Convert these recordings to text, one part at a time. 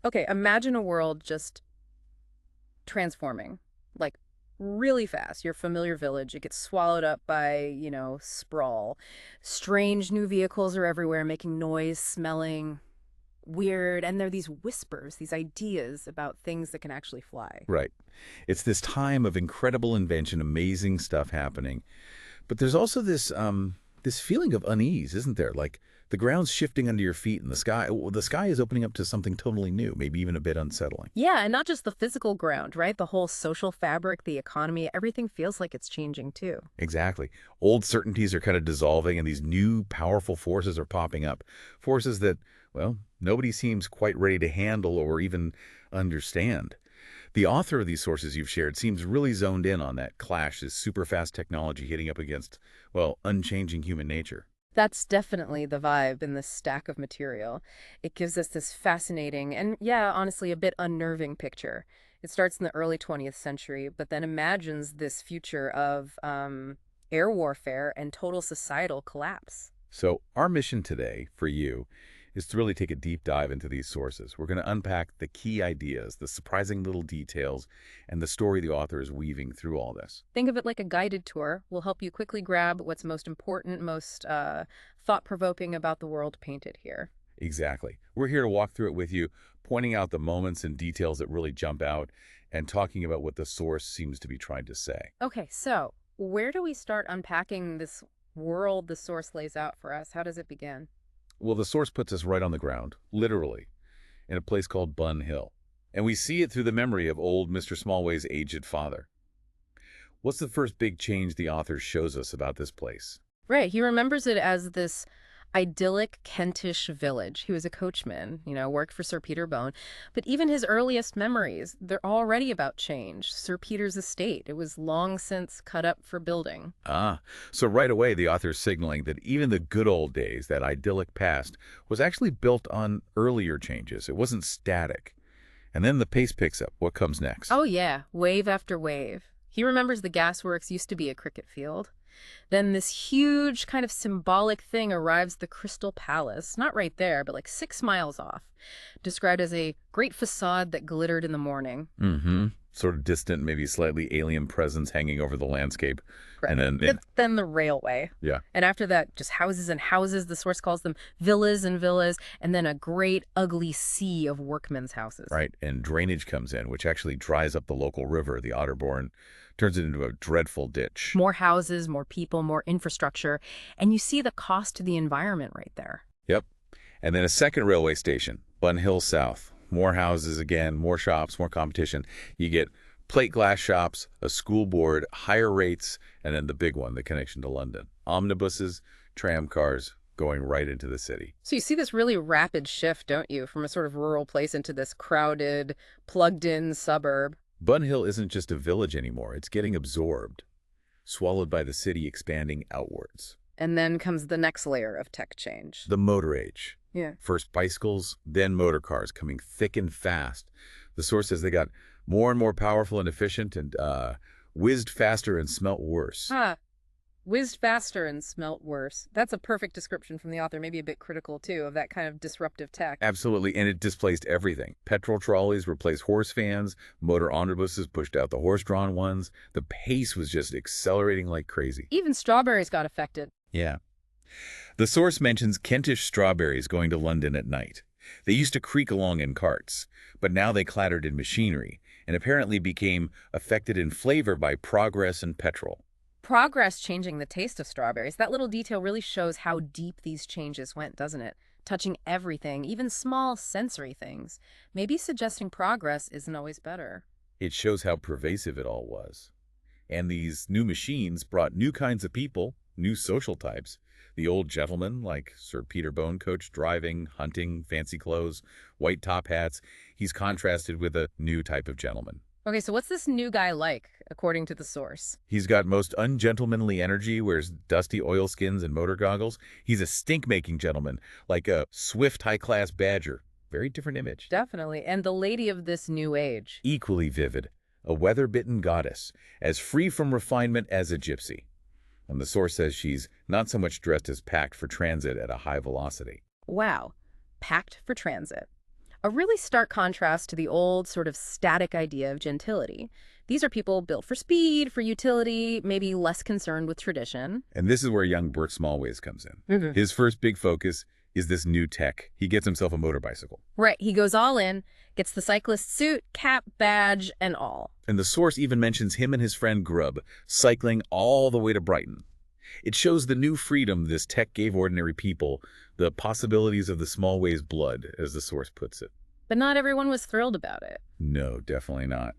Okay, imagine a world just transforming, like really fast. Your familiar village, it gets swallowed up by, sprawl. Strange new vehicles are everywhere, making noise, smelling weird. And there are these whispers, these ideas about things that can actually fly. Right. It's this time of incredible invention, amazing stuff happening. But there's also this feeling of unease, isn't there? Like the ground's shifting under your feet and the sky is opening up to something totally new, maybe even a bit unsettling. Yeah, and not just the physical ground, right? The whole social fabric, the economy, everything feels like it's changing too. Exactly. Old certainties are kind of dissolving and these new powerful forces are popping up. Forces that, well, nobody seems quite ready to handle or even understand. The author of these sources you've shared seems really zoned in on that clash, this super fast technology hitting up against, well, unchanging human nature. That's definitely the vibe in this stack of material. It gives us this fascinating and, yeah, honestly, a bit unnerving picture. It starts in the early 20th century, but then imagines this future of air warfare and total societal collapse. So our mission today for you is to really take a deep dive into these sources. We're going to unpack the key ideas, the surprising little details, and the story the author is weaving through all this. Think of it like a guided tour. We'll help you quickly grab what's most important, most thought-provoking about the world painted here. Exactly. We're here to walk through it with you, pointing out the moments and details that really jump out and talking about what the source seems to be trying to say. Okay, so where do we start unpacking this world the source lays out for us? How does it begin? Well, the source puts us right on the ground, literally, in a place called Bun Hill. And we see it through the memory of old Mr. Smallways' aged father. What's the first big change the author shows us about this place? Right. He remembers it as this idyllic Kentish village. He was a coachman, worked for Sir Peter Bone. But even his earliest memories, they're already about change. Sir Peter's estate, it was long since cut up for building. Ah, so right away the author's signaling that even the good old days, that idyllic past, was actually built on earlier changes. It wasn't static. And then the pace picks up. What comes next? Oh, yeah, wave after wave. He remembers the gasworks used to be a cricket field. Then this huge kind of symbolic thing arrives at the Crystal Palace, not right there, but like 6 miles off, described as a great facade that glittered in the morning. Mm-hmm. Sort of distant, maybe slightly alien presence hanging over the landscape. Right. And then, But then the railway. yeah, And after that, just houses and houses. The source calls them villas and villas, and then a great, ugly sea of workmen's houses. right. And drainage comes in, which actually dries up the local river, the Otterbourne, turns it into a dreadful ditch. More houses, more people, more infrastructure. And you see the cost to the environment right there. Yep. And then a second railway station, Bun Hill South. More houses again, more shops, more competition. You get plate glass shops, a school board, higher rates, and then the big one, the connection to London. Omnibuses, tram cars going right into the city. So you see this really rapid shift, don't you, from a sort of rural place into this crowded, plugged-in suburb. Bun Hill isn't just a village anymore. It's getting absorbed, swallowed by the city expanding outwards. And then comes the next layer of tech change. The motor age. Yeah. First bicycles, then motor cars coming thick and fast. The source says they got more and more powerful and efficient and whizzed faster and smelt worse. Huh. Whizzed faster and smelt worse. That's a perfect description from the author, maybe a bit critical, too, of that kind of disruptive tech. Absolutely, and it displaced everything. Petrol trolleys replaced horse fans, motor omnibuses pushed out the horse-drawn ones. The pace was just accelerating like crazy. Even strawberries got affected. Yeah. The source mentions Kentish strawberries going to London at night. They used to creak along in carts, but now they clattered in machinery and apparently became affected in flavor by progress and petrol. Progress changing the taste of strawberries. That little detail really shows how deep these changes went, doesn't it? Touching everything, even small sensory things. Maybe suggesting progress isn't always better. It shows how pervasive it all was. And these new machines brought new kinds of people, new social types. The old gentleman, like Sir Peter Bone Coach, driving, hunting, fancy clothes, white top hats. He's contrasted with a new type of gentleman. Okay, so what's this new guy like, according to the source? He's got most ungentlemanly energy, wears dusty oilskins and motor goggles. He's a stink-making gentleman, like a swift, high-class badger. Very different image. Definitely. And the lady of this new age. Equally vivid, a weather-bitten goddess, as free from refinement as a gypsy. And the source says she's not so much dressed as packed for transit at a high velocity. Wow. Packed for transit. A really stark contrast to the old sort of static idea of gentility. These are people built for speed, for utility, maybe less concerned with tradition. And this is where young Bert Smallways comes in. Mhm. His first big focus is this new tech. He gets himself a motorbicycle. Right, he goes all in, gets the cyclist suit, cap, badge, and all. And the source even mentions him and his friend Grubb cycling all the way to Brighton. It shows the new freedom this tech gave ordinary people, the possibilities of the Smallways blood, as the source puts it. But not everyone was thrilled about it. No, definitely not.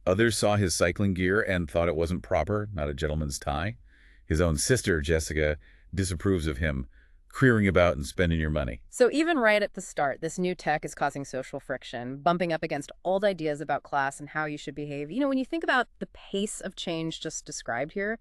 Others saw his cycling gear and thought it wasn't proper, not a gentleman's tie. His own sister, Jessica, disapproves of him, queering about and spending your money. So even right at the start, this new tech is causing social friction, bumping up against old ideas about class and how you should behave. When you think about the pace of change just described here,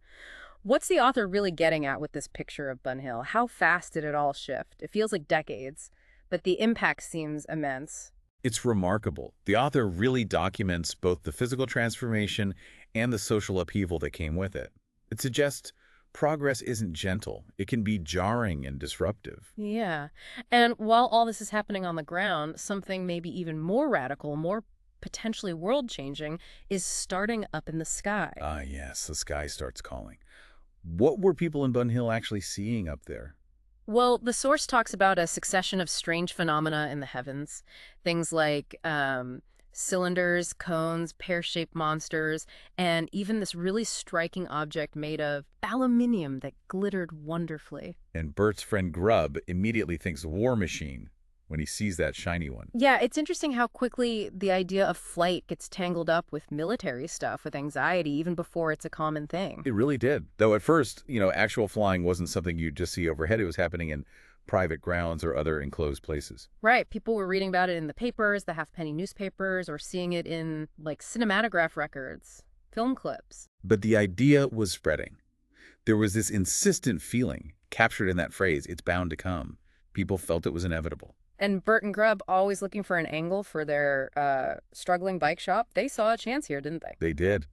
what's the author really getting at with this picture of Bun Hill? How fast did it all shift? It feels like decades, but the impact seems immense. It's remarkable. The author really documents both the physical transformation and the social upheaval that came with it. It suggests progress isn't gentle. It can be jarring and disruptive. Yeah. And while all this is happening on the ground, something maybe even more radical, more potentially world-changing, is starting up in the sky. Ah, yes, the sky starts calling. What were people in Bun Hill actually seeing up there? Well, the source talks about a succession of strange phenomena in the heavens. Things like cylinders, cones, pear-shaped monsters, and even this really striking object made of aluminium that glittered wonderfully. And Bert's friend Grubb immediately thinks war machine when he sees that shiny one. Yeah, it's interesting how quickly the idea of flight gets tangled up with military stuff, with anxiety, even before it's a common thing. It really did. Though at first, actual flying wasn't something you'd just see overhead. It was happening in private grounds or other enclosed places. Right. People were reading about it in the papers, the halfpenny newspapers, or seeing it in, like, cinematograph records, film clips. But the idea was spreading. There was this insistent feeling captured in that phrase, it's bound to come. People felt it was inevitable. And Bert and Grubb, always looking for an angle for their struggling bike shop, they saw a chance here, didn't they? They did.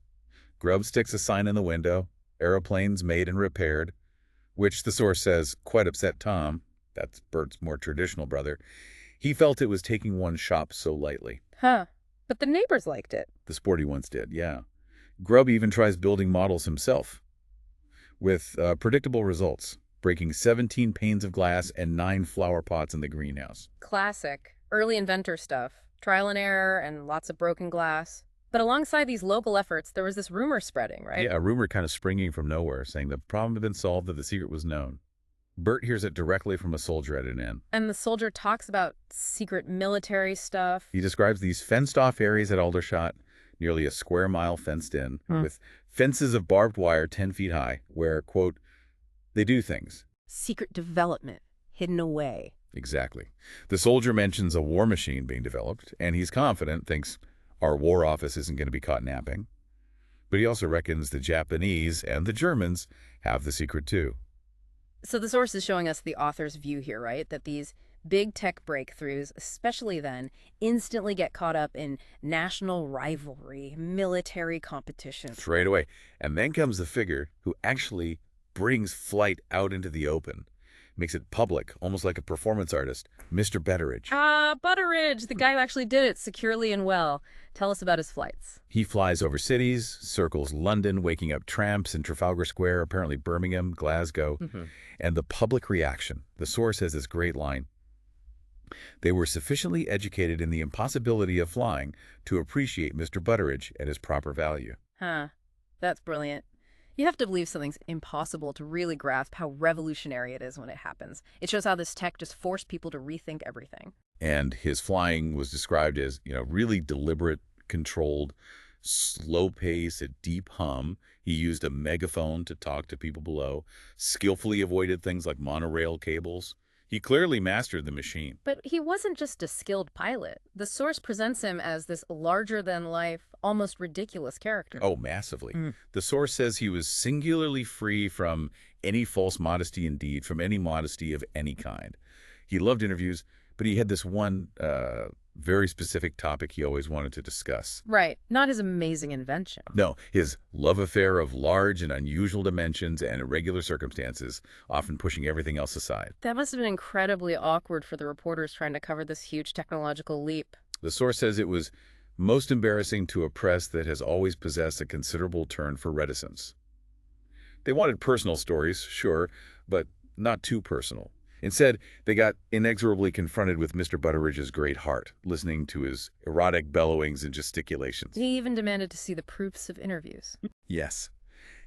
Grubb sticks a sign in the window, aeroplanes made and repaired, which the source says quite upset Tom, that's Bert's more traditional brother. He felt it was taking one shop so lightly. Huh. But the neighbors liked it. The sporty ones did, yeah. Grubb even tries building models himself, with predictable results, breaking 17 panes of glass and 9 flower pots in the greenhouse. Classic. Early inventor stuff. Trial and error and lots of broken glass. But alongside these local efforts, there was this rumor spreading, right? Yeah, a rumor kind of springing from nowhere, saying the problem had been solved, that the secret was known. Bert hears it directly from a soldier at an inn. And the soldier talks about secret military stuff. He describes these fenced-off areas at Aldershot, nearly a square mile fenced in, with fences of barbed wire 10 feet high, where, quote, they do things. Secret development, hidden away. Exactly. The soldier mentions a war machine being developed, and he's confident, thinks our war office isn't going to be caught napping. But he also reckons the Japanese and the Germans have the secret too. So the source is showing us the author's view here, right? That these big tech breakthroughs, especially then, instantly get caught up in national rivalry, military competition. Straight away. And then comes the figure who actually brings flight out into the open, makes it public, almost like a performance artist, Mr. Butteridge. Butteridge, the guy who actually did it securely and well. Tell us about his flights. He flies over cities, circles London, waking up tramps in Trafalgar Square, apparently Birmingham, Glasgow, and the public reaction. The source has this great line. They were sufficiently educated in the impossibility of flying to appreciate Mr. Butteridge at his proper value. Huh. That's brilliant. You have to believe something's impossible to really grasp how revolutionary it is when it happens. It shows how this tech just forced people to rethink everything. And his flying was described as, really deliberate, controlled, slow pace, a deep hum. He used a megaphone to talk to people below, skillfully avoided things like monorail cables. He clearly mastered the machine. But he wasn't just a skilled pilot. The source presents him as this larger-than-life, almost ridiculous character. Oh, massively. The source says he was singularly free from any false modesty, indeed, from any modesty of any kind. He loved interviews, but he had this one Very specific topic he always wanted to discuss. Right, not his amazing invention. No, his love affair of large and unusual dimensions and irregular circumstances, often pushing everything else aside. That must have been incredibly awkward for the reporters trying to cover this huge technological leap. The source says it was most embarrassing to a press that has always possessed a considerable turn for reticence. They wanted personal stories, sure, but not too personal. Instead, they got inexorably confronted with Mr. Butteridge's great heart, listening to his erotic bellowings and gesticulations. He even demanded to see the proofs of interviews. Yes.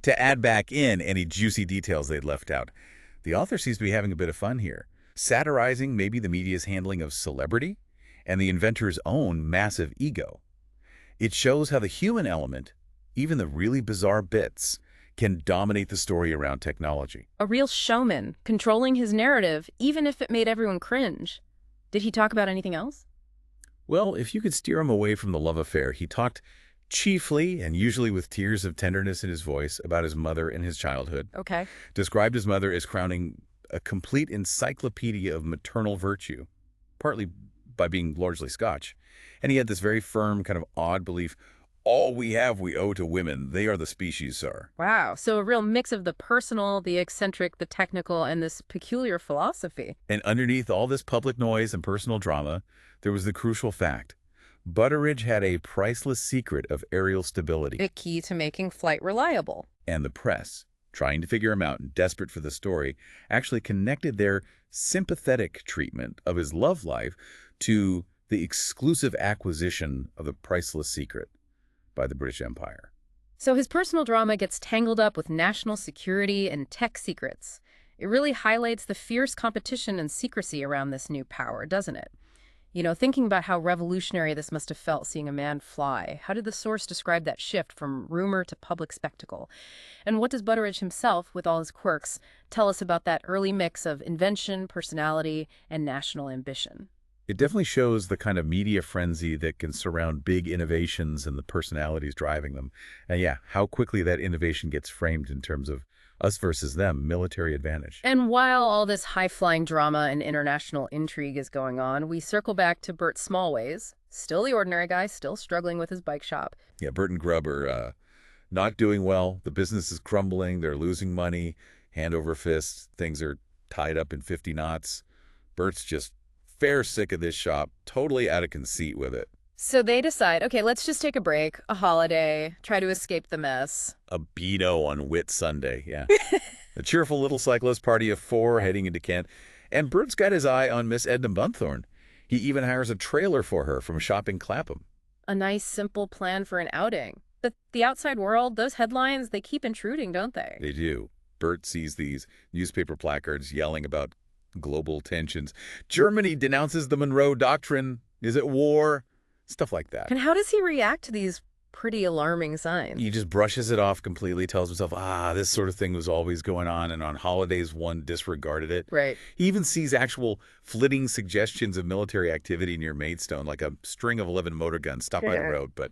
To add back in any juicy details they'd left out, the author seems to be having a bit of fun here, satirizing maybe the media's handling of celebrity and the inventor's own massive ego. It shows how the human element, even the really bizarre bits, can dominate the story around technology. A real showman, controlling his narrative, even if it made everyone cringe. Did he talk about anything else? Well, if you could steer him away from the love affair, he talked chiefly, and usually with tears of tenderness in his voice, about his mother and his childhood. Okay. Described his mother as crowning a complete encyclopedia of maternal virtue, partly by being largely Scotch. And he had this very firm, kind of odd belief, all we have we owe to women. They are the species, sir. Wow, so a real mix of the personal, the eccentric, the technical, and this peculiar philosophy. And underneath all this public noise and personal drama, there was the crucial fact. Butteridge had a priceless secret of aerial stability. A key to making flight reliable. And the press, trying to figure him out and desperate for the story, actually connected their sympathetic treatment of his love life to the exclusive acquisition of the priceless secret by the British Empire. So his personal drama gets tangled up with national security and tech secrets. It really highlights the fierce competition and secrecy around this new power, doesn't it? You know, thinking about how revolutionary this must have felt seeing a man fly, how did the source describe that shift from rumor to public spectacle? And what does Butteridge himself, with all his quirks, tell us about that early mix of invention, personality, and national ambition? It definitely shows the kind of media frenzy that can surround big innovations and the personalities driving them. And yeah, how quickly that innovation gets framed in terms of us versus them, military advantage. And while all this high-flying drama and international intrigue is going on, we circle back to Bert Smallways, still the ordinary guy, still struggling with his bike shop. Yeah, Bert and Grubb are not doing well. The business is crumbling. They're losing money, hand over fist. Things are tied up in 50 knots. Bert's just fair sick of this shop, totally out of conceit with it. So they decide, okay, let's just take a break, a holiday, try to escape the mess. A Beano on Whit Sunday, yeah. A cheerful little cyclist party of 4 heading into Kent. And Bert's got his eye on Miss Edna Bunthorne. He even hires a trailer for her from a shop in Clapham. A nice, simple plan for an outing. But the outside world, those headlines, they keep intruding, don't they? They do. Bert sees these newspaper placards yelling about global tensions. Germany denounces the Monroe Doctrine, is at war, stuff like that. And how does he react to these pretty alarming signs? He just brushes it off completely, tells himself, this sort of thing was always going on, and on holidays one disregarded it. Right. He even sees actual flitting suggestions of military activity near Maidstone, like a string of 11 motor guns stopped by the road, but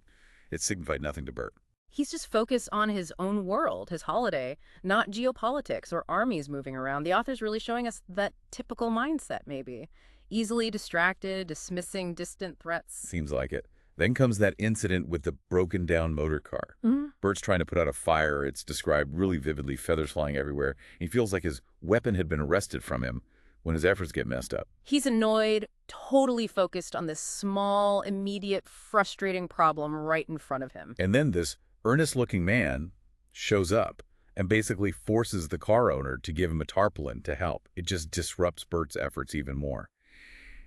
it signified nothing to Bert. He's just focused on his own world, his holiday, not geopolitics or armies moving around. The author's really showing us that typical mindset, maybe. Easily distracted, dismissing distant threats. Seems like it. Then comes that incident with the broken down motor car. Mm-hmm. Bert's trying to put out a fire. It's described really vividly, feathers flying everywhere. He feels like his weapon had been wrested from him when his efforts get messed up. He's annoyed, totally focused on this small, immediate, frustrating problem right in front of him. And then this earnest-looking man shows up and basically forces the car owner to give him a tarpaulin to help. It just disrupts Bert's efforts even more.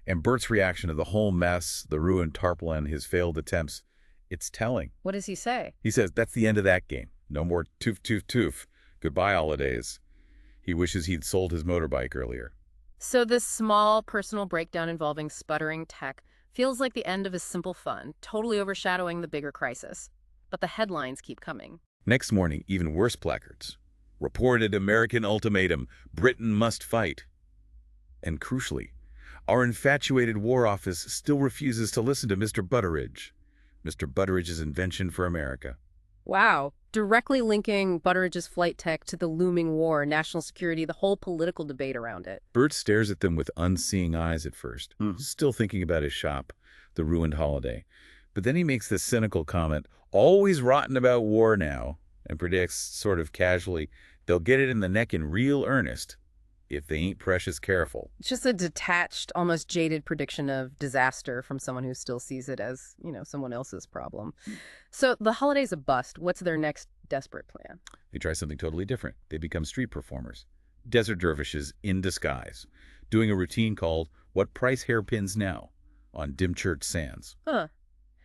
And Bert's reaction to the whole mess, the ruined tarpaulin, his failed attempts, it's telling. What does he say? He says, that's the end of that game. No more toof, toof, toof. Goodbye, holidays. He wishes he'd sold his motorbike earlier. So this small personal breakdown involving sputtering tech feels like the end of his simple fun, totally overshadowing the bigger crisis. But the headlines keep coming. Next morning, even worse placards. Reported American ultimatum. Britain must fight. And crucially, our infatuated War Office still refuses to listen to Mr. Butteridge. Mr. Butteridge's invention for America. Wow. Directly linking Butteridge's flight tech to the looming war, national security, the whole political debate around it. Bert stares at them with unseeing eyes at first, still thinking about his shop, the ruined holiday. But then he makes this cynical comment, always rotten about war now, and predicts, sort of casually, they'll get it in the neck in real earnest if they ain't precious careful. It's just a detached, almost jaded prediction of disaster from someone who still sees it as, someone else's problem. So the holiday's a bust. What's their next desperate plan? They try something totally different. They become street performers. Desert dervishes in disguise, doing a routine called What Price Hairpins Now on Dimchurch sands. Huh.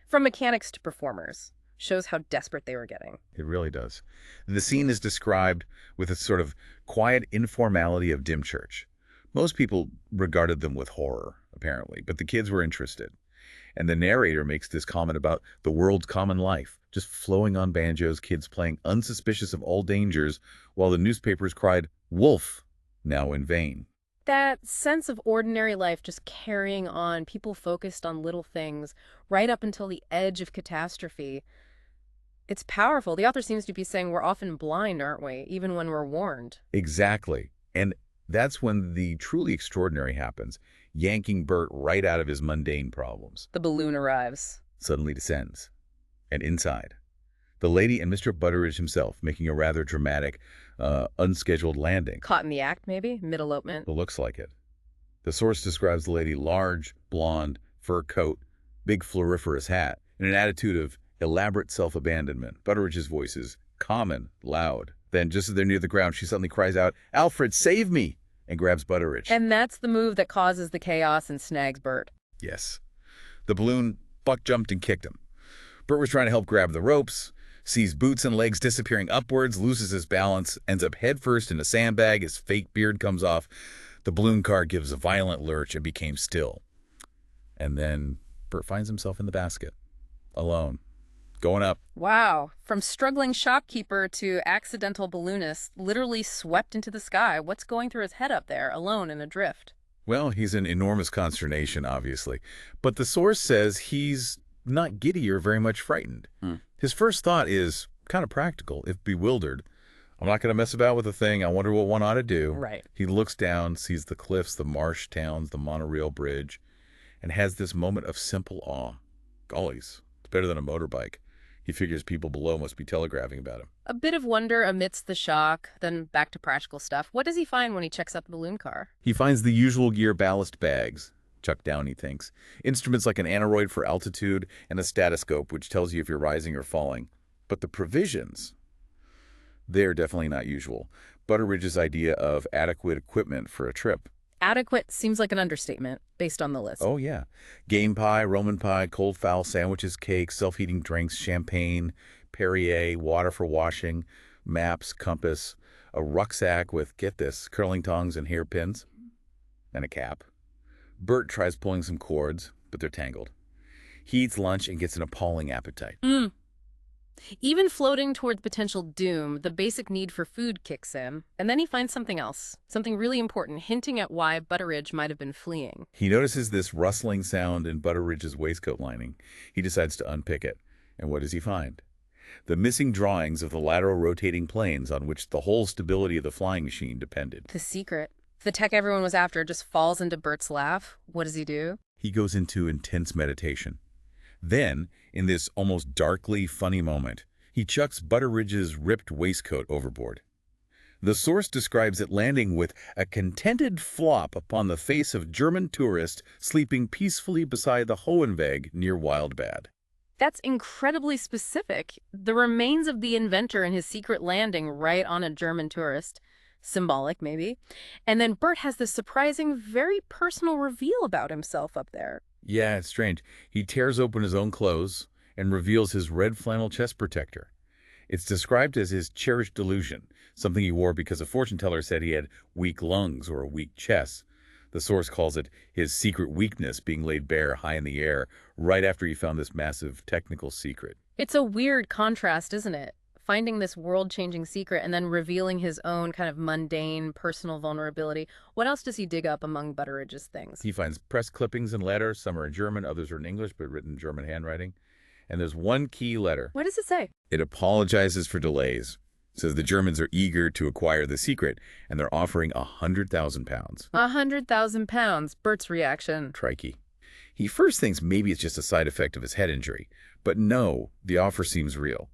From mechanics to performers. Shows how desperate they were getting. It really does. The scene is described with a sort of quiet informality of Dimchurch. Most people regarded them with horror, apparently, but the kids were interested. And the narrator makes this comment about the world's common life, just flowing on banjos, kids playing unsuspicious of all dangers, while the newspapers cried, "Wolf," now in vain. That sense of ordinary life just carrying on, people focused on little things, right up until the edge of catastrophe. It's powerful. The author seems to be saying we're often blind, aren't we, even when we're warned. Exactly. And that's when the truly extraordinary happens, yanking Bert right out of his mundane problems. The balloon arrives. Suddenly descends. And inside, the lady and Mr. Butteridge himself making a rather dramatic, unscheduled landing. Caught in the act, maybe? Mid-elopement? It looks like it. The source describes the lady large, blonde, fur coat, big floriferous hat, and an attitude of elaborate self-abandonment. Butteridge's voice is calm and loud. Then, just as they're near the ground, she suddenly cries out, "Alfred, save me!" and grabs Butteridge. And that's the move that causes the chaos and snags Bert. Yes. The balloon buck jumped and kicked him. Bert was trying to help grab the ropes, sees boots and legs disappearing upwards, loses his balance, ends up headfirst in a sandbag, his fake beard comes off. The balloon car gives a violent lurch and became still. And then Bert finds himself in the basket, alone, going up. Wow. From struggling shopkeeper to accidental balloonist, literally swept into the sky. What's going through his head up there, alone and adrift? Well, he's in enormous consternation, obviously. But the source says he's not giddy or very much frightened. His first thought is kind of practical, if bewildered. I'm not going to mess about with the thing. I wonder what one ought to do. Right. He looks down, sees the cliffs, the marsh towns, the monorail bridge, and has this moment of simple awe. Gollies, it's better than a motorbike. He figures people below must be telegraphing about him. A bit of wonder amidst the shock, then back to practical stuff. What does he find when he checks out the balloon car? He finds the usual gear ballast bags, chucked down, he thinks. Instruments like an aneroid for altitude and a statoscope, which tells you if you're rising or falling. But the provisions, they're definitely not usual. Butteridge's idea of adequate equipment for a trip. Adequate seems like an understatement, based on the list. Oh, yeah. Game pie, Roman pie, cold fowl sandwiches, cakes, self-heating drinks, champagne, Perrier, water for washing, maps, compass, a rucksack with, get this, curling tongs and hairpins, and a cap. Bert tries pulling some cords, but they're tangled. He eats lunch and gets an appalling appetite. Even floating towards potential doom, the basic need for food kicks in, and then he finds something else, something really important, hinting at why Butteridge might have been fleeing. He notices this rustling sound in Butteridge's waistcoat lining. He decides to unpick it. And what does he find? The missing drawings of the lateral rotating planes on which the whole stability of the flying machine depended. The secret. The tech everyone was after just falls into Bert's lap. What does he do? He goes into intense meditation. Then, in this almost darkly funny moment, he chucks Butteridge's ripped waistcoat overboard. The source describes it landing with a contented flop upon the face of German tourist sleeping peacefully beside the Hohenweg near Wildbad. That's incredibly specific. The remains of the inventor and his secret landing right on a German tourist. Symbolic, maybe. And then Bert has this surprising, very personal reveal about himself up there. Yeah, it's strange. He tears open his own clothes and reveals his red flannel chest protector. It's described as his cherished delusion, something he wore because a fortune teller said he had weak lungs or a weak chest. The source calls it his secret weakness being laid bare high in the air right after he found this massive technical secret. It's a weird contrast, isn't it? Finding this world-changing secret and then revealing his own kind of mundane, personal vulnerability. What else does he dig up among Butteridge's things? He finds press clippings and letters. Some are in German, others are in English, but written in German handwriting. And there's one key letter. What does it say? It apologizes for delays. It says the Germans are eager to acquire the secret, and they're offering £100,000. £100,000. Bert's reaction. Trikey. He first thinks maybe it's just a side effect of his head injury, but no, the offer seems real.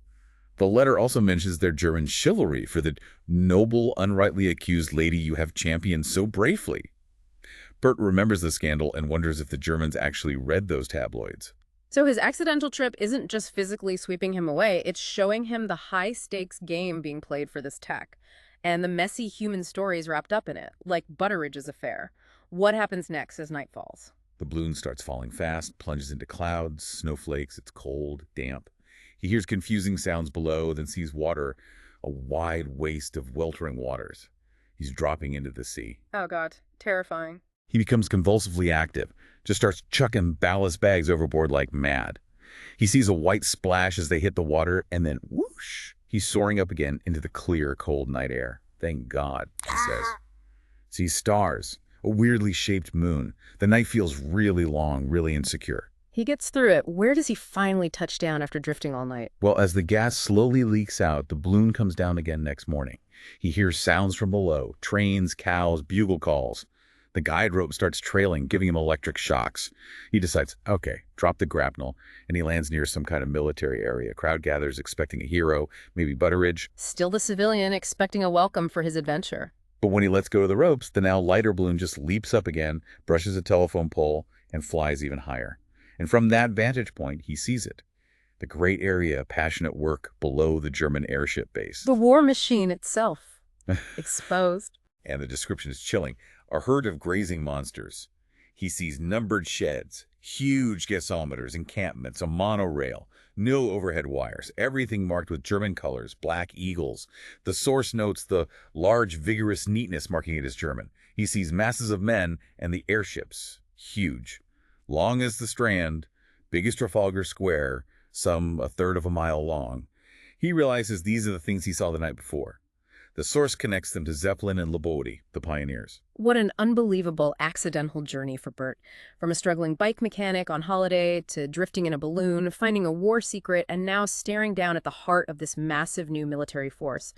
The letter also mentions their German chivalry for the noble, unrightly accused lady you have championed so bravely. Bert remembers the scandal and wonders if the Germans actually read those tabloids. So his accidental trip isn't just physically sweeping him away, it's showing him the high-stakes game being played for this tech, and the messy human stories wrapped up in it, like Butteridge's affair. What happens next as night falls? The balloon starts falling fast, plunges into clouds, snowflakes, it's cold, damp. He hears confusing sounds below, then sees water, a wide waste of weltering waters. He's dropping into the sea. Oh God, terrifying. He becomes convulsively active, just starts chucking ballast bags overboard like mad. He sees a white splash as they hit the water, and then whoosh, he's soaring up again into the clear, cold night air. Thank God, he says. Sees stars, a weirdly shaped moon. The night feels really long, really insecure. He gets through it. Where does he finally touch down after drifting all night? Well, as the gas slowly leaks out, the balloon comes down again next morning. He hears sounds from below, trains, cows, bugle calls. The guide rope starts trailing, giving him electric shocks. He decides, okay, drop the grapnel, and he lands near some kind of military area. Crowd gathers expecting a hero, maybe Butteridge. Still the civilian expecting a welcome for his adventure. But when he lets go of the ropes, the now lighter balloon just leaps up again, brushes a telephone pole, and flies even higher. And from that vantage point, he sees it. The great area of passionate work below the German airship base. The war machine itself, exposed. And the description is chilling. A herd of grazing monsters. He sees numbered sheds, huge gasometers, encampments, a monorail, no overhead wires, everything marked with German colors, black eagles. The source notes the large, vigorous neatness marking it as German. He sees masses of men and the airships, huge. Long as the Strand, big as Trafalgar Square, some a third of a mile long. He realizes these are the things he saw the night before. The source connects them to Zeppelin and Lobody, the pioneers. What an unbelievable accidental journey for Bert. From a struggling bike mechanic on holiday to drifting in a balloon, finding a war secret, and now staring down at the heart of this massive new military force.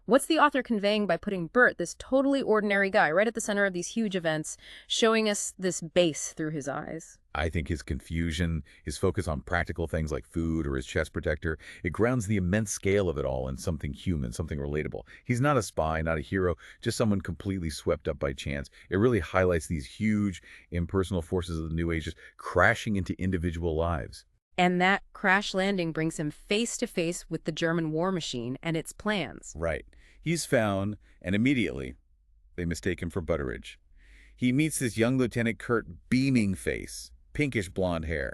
What's the author conveying by putting Bert, this totally ordinary guy, right at the center of these huge events, showing us this base through his eyes? I think his confusion, his focus on practical things like food or his chest protector, it grounds the immense scale of it all in something human, something relatable. He's not a spy, not a hero, just someone completely swept up by chance. It really highlights these huge, impersonal forces of the New Age just crashing into individual lives. And that crash landing brings him face to face with the German war machine and its plans. Right. He's found, and immediately, they mistake him for Butteridge. He meets this young Lieutenant Kurt, beaming face, pinkish blonde hair.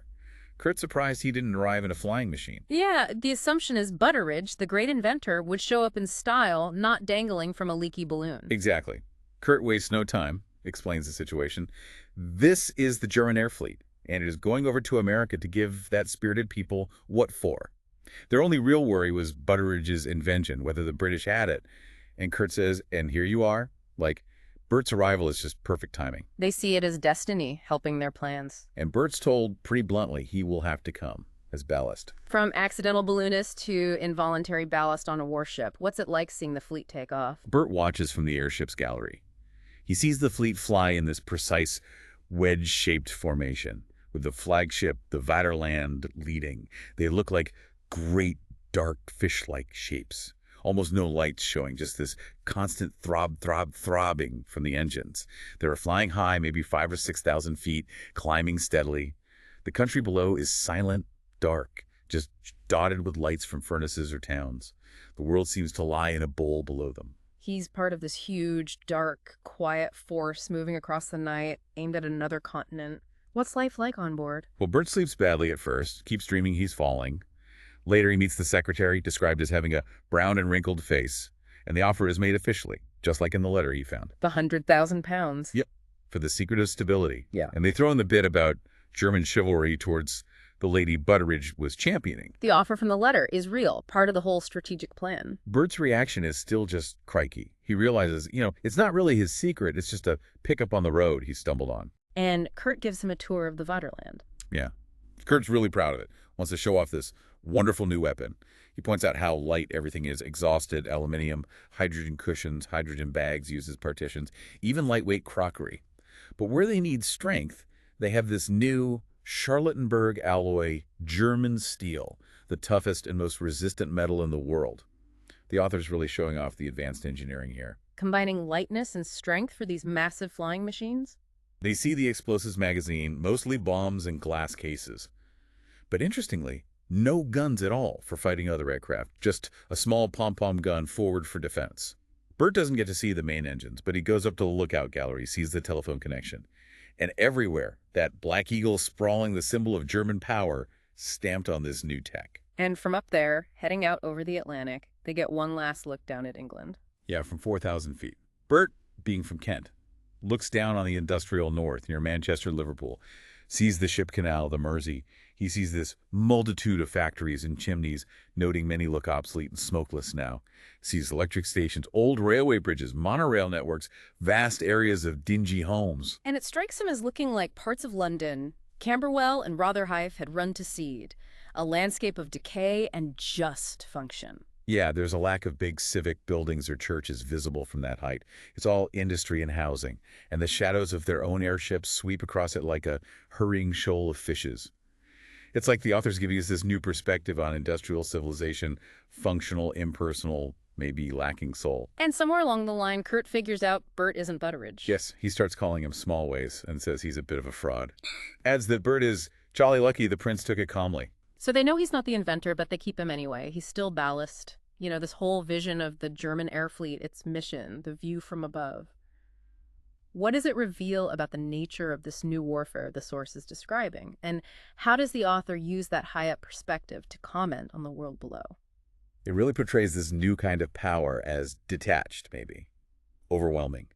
Kurt's surprised he didn't arrive in a flying machine. Yeah, the assumption is Butteridge, the great inventor, would show up in style, not dangling from a leaky balloon. Exactly. Kurt wastes no time, explains the situation. This is the German air fleet, and it is going over to America to give that spirited people what for. Their only real worry was Butteridge's invention, whether the British had it. And Kurt says, and here you are. Like, Bert's arrival is just perfect timing. They see it as destiny, helping their plans. And Bert's told pretty bluntly he will have to come as ballast. From accidental balloonist to involuntary ballast on a warship, what's it like seeing the fleet take off? Bert watches from the airship's gallery. He sees the fleet fly in this precise wedge-shaped formation, with the flagship, the Vaterland, leading. They look like great, dark, fish-like shapes. Almost no lights showing, just this constant throbbing from the engines. They are flying high, maybe 5,000 or 6,000 feet, climbing steadily. The country below is silent, dark, just dotted with lights from furnaces or towns. The world seems to lie in a bowl below them. He's part of this huge, dark, quiet force moving across the night, aimed at another continent. What's life like on board? Well, Bert sleeps badly at first, keeps dreaming he's falling. Later, he meets the secretary, described as having a brown and wrinkled face, and the offer is made officially, just like in the letter he found. The 100,000 pounds. Yep, for the secret of stability. Yeah. And they throw in the bit about German chivalry towards the lady Butteridge was championing. The offer from the letter is real, part of the whole strategic plan. Bert's reaction is still just crikey. He realizes, it's not really his secret, it's just a pickup on the road he stumbled on. And Kurt gives him a tour of the Vaterland. Yeah. Kurt's really proud of it, wants to show off this wonderful new weapon. He points out how light everything is, exhausted aluminium, hydrogen cushions, hydrogen bags used as partitions, even lightweight crockery. But where they need strength, they have this new, Charlottenburg alloy German steel, the toughest and most resistant metal in the world. The author's really showing off the advanced engineering here. Combining lightness and strength for these massive flying machines? They see the explosives magazine, mostly bombs and glass cases. But interestingly, no guns at all for fighting other aircraft, just a small pom-pom gun forward for defense. Bert doesn't get to see the main engines, but he goes up to the lookout gallery, sees the telephone connection. And everywhere, that Black Eagle sprawling the symbol of German power stamped on this new tech. And from up there, heading out over the Atlantic, they get one last look down at England. Yeah, from 4,000 feet. Bert, being from Kent, looks down on the industrial north near Manchester, Liverpool, sees the ship canal, the Mersey. He sees this multitude of factories and chimneys, noting many look obsolete and smokeless now. Sees electric stations, old railway bridges, monorail networks, vast areas of dingy homes. And it strikes him as looking like parts of London Camberwell and Rotherhithe had run to seed, a landscape of decay and just function. Yeah, there's a lack of big civic buildings or churches visible from that height. It's all industry and housing, and the shadows of their own airships sweep across it like a hurrying shoal of fishes. It's like the author's giving us this new perspective on industrial civilization, functional, impersonal, maybe lacking soul. And somewhere along the line, Kurt figures out Bert isn't Butteridge. Yes, he starts calling him Smallways and says he's a bit of a fraud. Adds that Bert is jolly lucky the prince took it calmly. So they know he's not the inventor, but they keep him anyway. He's still ballast. You know, this whole vision of the German air fleet, its mission, the view from above. What does it reveal about the nature of this new warfare the source is describing? And how does the author use that high-up perspective to comment on the world below? It really portrays this new kind of power as detached, maybe, overwhelming,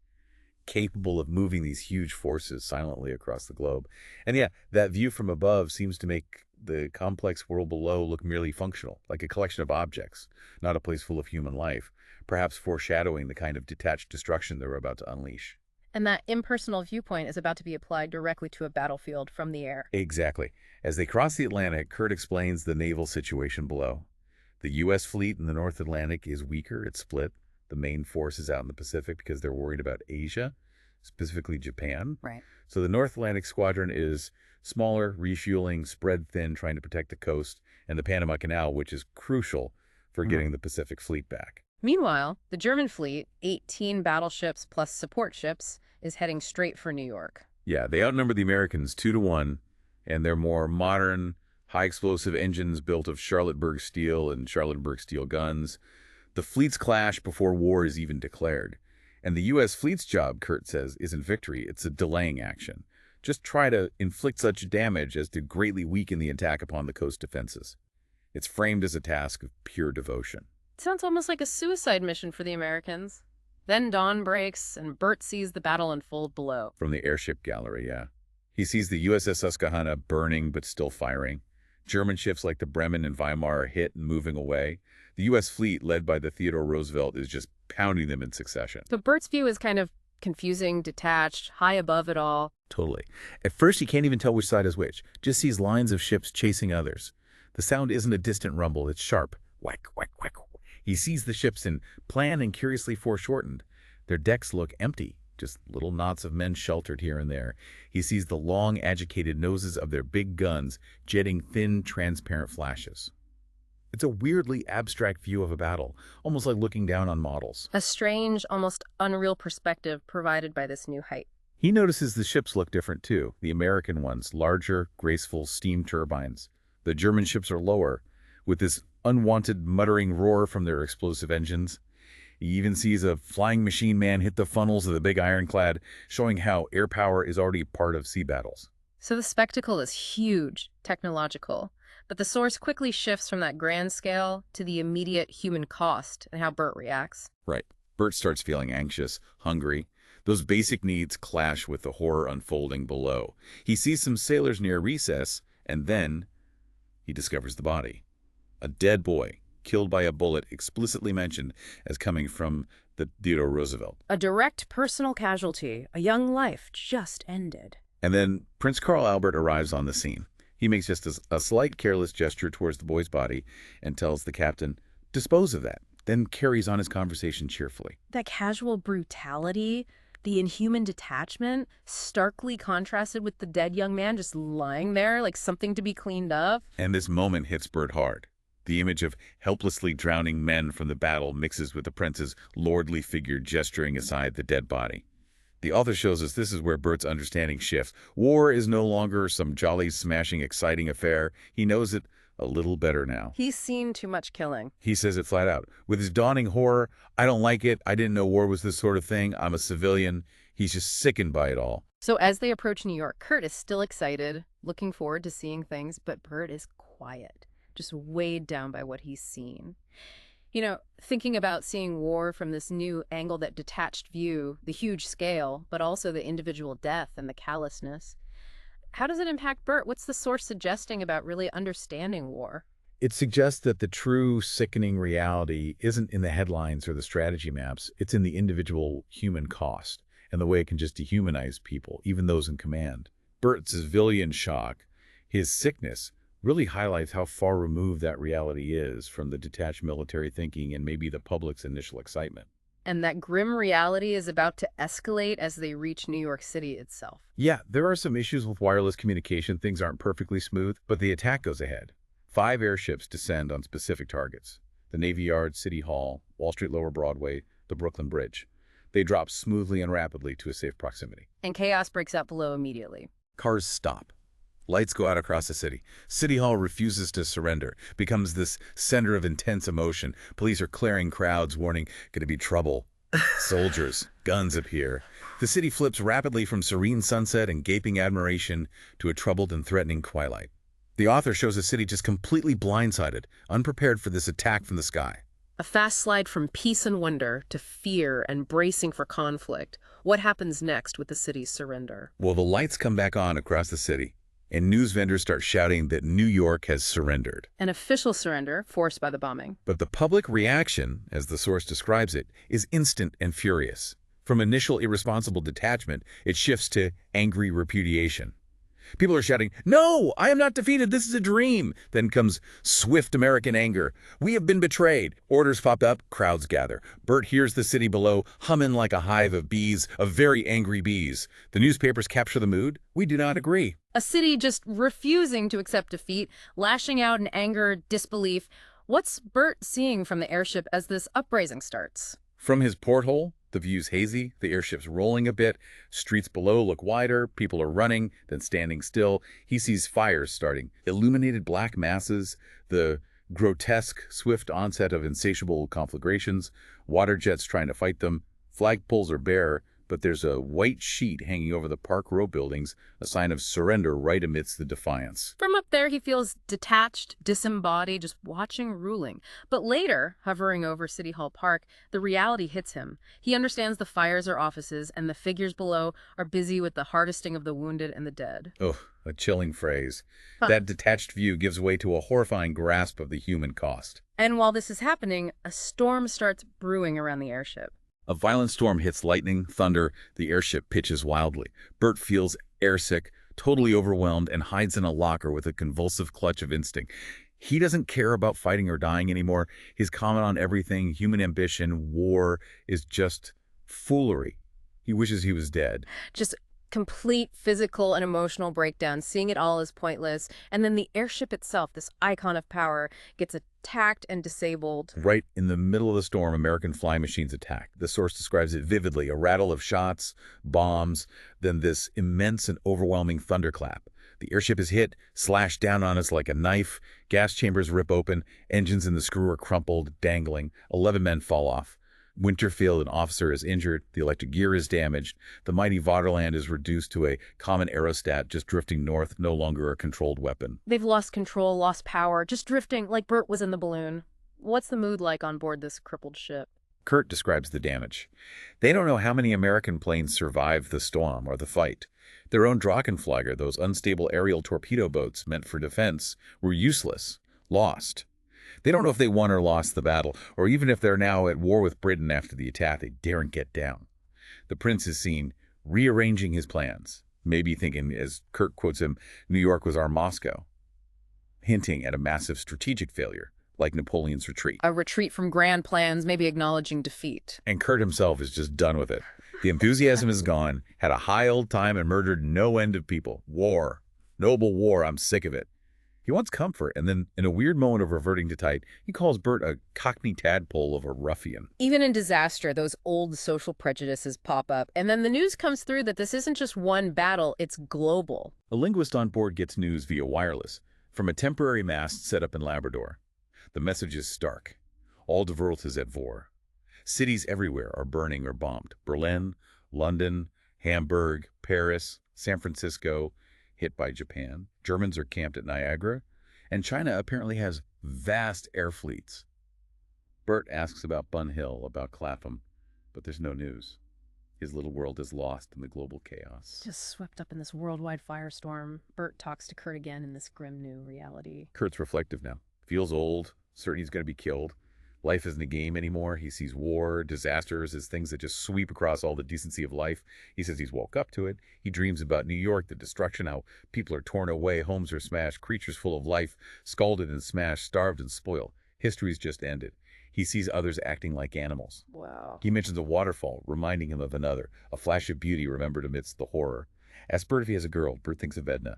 capable of moving these huge forces silently across the globe. And yeah, that view from above seems to make the complex world below look merely functional, like a collection of objects, not a place full of human life, perhaps foreshadowing the kind of detached destruction they're about to unleash. And that impersonal viewpoint is about to be applied directly to a battlefield from the air. Exactly. As they cross the Atlantic, Kurt explains the naval situation below. The U.S. fleet in the North Atlantic is weaker. It's split. The main force is out in the Pacific because they're worried about Asia, specifically Japan. Right. So the North Atlantic Squadron is smaller, refueling, spread thin, trying to protect the coast, and the Panama Canal, which is crucial for getting the Pacific fleet back. Meanwhile, the German fleet, 18 battleships plus support ships, is heading straight for New York. Yeah, they outnumber the Americans 2-1, and they're more modern, high-explosive engines built of Charlottenburg steel and Charlottenburg steel guns. The fleets clash before war is even declared. And the U.S. fleet's job, Kurt says, isn't victory. It's a delaying action. Just try to inflict such damage as to greatly weaken the attack upon the coast defenses. It's framed as a task of pure devotion. It sounds almost like a suicide mission for the Americans. Then dawn breaks, and Bert sees the battle unfold below. From the airship gallery, yeah. He sees the USS Susquehanna burning but still firing. German ships like the Bremen and Weimar are hit and moving away. The U.S. fleet, led by the Theodore Roosevelt, is just pounding them in succession. But Bert's view is kind of confusing, detached, high above it all. Totally. At first, he can't even tell which side is which. Just sees lines of ships chasing others. The sound isn't a distant rumble. It's sharp. Whack, whack, whack. He sees the ships in plan and curiously foreshortened. Their decks look empty, just little knots of men sheltered here and there. He sees the long, agitated noses of their big guns jetting thin, transparent flashes. It's a weirdly abstract view of a battle, almost like looking down on models. A strange, almost unreal perspective provided by this new height. He notices the ships look different too. The American ones, larger, graceful steam turbines. The German ships are lower, with this unwanted muttering roar from their explosive engines. He even sees a flying machine man hit the funnels of the big ironclad, showing how air power is already part of sea battles. So the spectacle is huge, technological, but the source quickly shifts from that grand scale to the immediate human cost and how Bert reacts. Right. Bert starts feeling anxious, hungry. Those basic needs clash with the horror unfolding below. He sees some sailors near recess, and then he discovers the body. A dead boy, killed by a bullet explicitly mentioned as coming from the Theodore Roosevelt. A direct personal casualty, a young life just ended. And then Prince Karl Albert arrives on the scene. He makes just a slight careless gesture towards the boy's body and tells the captain, "Dispose of that," then carries on his conversation cheerfully. That casual brutality, The inhuman detachment, starkly contrasted with the dead young man just lying there like something to be cleaned up. And this moment hits Bert hard. The image of helplessly drowning men from the battle mixes with the prince's lordly figure gesturing aside the dead body. The author shows us this is where Bert's understanding shifts. War is no longer some jolly, smashing, exciting affair. He knows it a little better now. He's seen too much killing. He says it flat out. With his dawning horror, I don't like it. I didn't know war was this sort of thing. I'm a civilian. He's just sickened by it all. So as they approach New York, Kurt is still excited, looking forward to seeing things, but Bert is quiet, just weighed down by what he's seen. You know, thinking about seeing war from this new angle, that detached view, the huge scale, but also the individual death and the callousness. How does it impact Bert? What's the source suggesting about really understanding war? It suggests that the true sickening reality isn't in the headlines or the strategy maps. It's in the individual human cost and the way it can just dehumanize people, even those in command. Bert's civilian shock, his sickness, really highlights how far removed that reality is from the detached military thinking and maybe the public's initial excitement. And that grim reality is about to escalate as they reach New York City itself. Yeah, there are some issues with wireless communication. Things aren't perfectly smooth, but the attack goes ahead. 5 airships descend on specific targets: the Navy Yard, City Hall, Wall Street Lower Broadway, the Brooklyn Bridge. They drop smoothly and rapidly to a safe proximity. And chaos breaks out below immediately. Cars stop. Lights go out across the city. City Hall refuses to surrender, becomes this center of intense emotion. Police are clearing crowds, warning, gonna be trouble. Soldiers, guns appear. The city flips rapidly from serene sunset and gaping admiration to a troubled and threatening twilight. The author shows the city just completely blindsided, unprepared for this attack from the sky. A fast slide from peace and wonder to fear and bracing for conflict. What happens next with the city's surrender? Well, the lights come back on across the city, and news vendors start shouting that New York has surrendered. An official surrender forced by the bombing. But the public reaction, as the source describes it, is instant and furious. From initial irresponsible detachment, it shifts to angry repudiation. People are shouting, "No, I am not defeated, this is a dream." Then comes swift American anger. "We have been betrayed." Orders pop up, crowds gather. Bert hears the city below humming like a hive of bees, of very angry bees. The newspapers capture the mood. We do not agree. A city just refusing to accept defeat, lashing out in anger, disbelief. What's Bert seeing from the airship as this uprising starts? From his porthole, the view's hazy, the airship's rolling a bit, streets below look wider, people are running, then standing still. He sees fires starting, illuminated black masses, the grotesque, swift onset of insatiable conflagrations, water jets trying to fight them. Flagpoles are bare, but there's a white sheet hanging over the Park Row buildings, a sign of surrender right amidst the defiance. From up there, he feels detached, disembodied, just watching ruling. But later, hovering over City Hall Park, the reality hits him. He understands the fires are offices, and the figures below are busy with the harvesting of the wounded and the dead. Oh, a chilling phrase. That detached view gives way to a horrifying grasp of the human cost. And while this is happening, a storm starts brewing around the airship. A violent storm hits lightning, thunder, the airship pitches wildly. Bert feels airsick, totally overwhelmed, and hides in a locker with a convulsive clutch of instinct. He doesn't care about fighting or dying anymore. His comment on everything, human ambition, war, is just foolery. He wishes he was dead. Just complete physical and emotional breakdown, seeing it all as pointless. And then the airship itself, this icon of power, gets attacked and disabled. Right in the middle of the storm, American flying machines attack. The source describes it vividly: a rattle of shots, bombs, then this immense and overwhelming thunderclap. The airship is hit, slashed down on us like a knife. Gas chambers rip open. Engines in the screw are crumpled, dangling. 11 men fall off. Winterfield, an officer, is injured. The electric gear is damaged. The mighty Vaterland is reduced to a common aerostat just drifting north, no longer a controlled weapon. They've lost control, lost power, just drifting like Bert was in the balloon. What's the mood like on board this crippled ship? Kurt describes the damage. They don't know how many American planes survived the storm or the fight. Their own Drachenflieger, those unstable aerial torpedo boats meant for defense, were useless, lost. They don't know if they won or lost the battle, or even if they're now at war with Britain after the attack. They daren't get down. The prince is seen rearranging his plans, maybe thinking, as Kurt quotes him, New York was our Moscow, hinting at a massive strategic failure, like Napoleon's retreat. A retreat from grand plans, maybe acknowledging defeat. And Kurt himself is just done with it. The enthusiasm is gone, had a high old time and murdered no end of people. War. Noble war, I'm sick of it. He wants comfort, and then, in a weird moment of reverting to type, he calls Bert a cockney tadpole of a ruffian. Even in disaster, those old social prejudices pop up, and then the news comes through that this isn't just one battle, it's global. A linguist on board gets news via wireless from a temporary mast set up in Labrador. The message is stark. All the world is at war. Cities everywhere are burning or bombed. Berlin, London, Hamburg, Paris, San Francisco, hit by Japan. Germans are camped at Niagara. And China apparently has vast air fleets. Bert asks about Bun Hill, about Clapham, but there's no news. His little world is lost in the global chaos. Just swept up in this worldwide firestorm, Bert talks to Kurt again in this grim new reality. Kurt's reflective now. Feels old, certain he's going to be killed. Life isn't a game anymore. He sees war, disasters as things that just sweep across all the decency of life. He says he's woke up to it. He dreams about New York, the destruction, how people are torn away, homes are smashed, creatures full of life, scalded and smashed, starved and spoiled. History's just ended. He sees others acting like animals. Wow. He mentions a waterfall, reminding him of another, a flash of beauty remembered amidst the horror. Asks Bert if he has a girl. Bert thinks of Edna.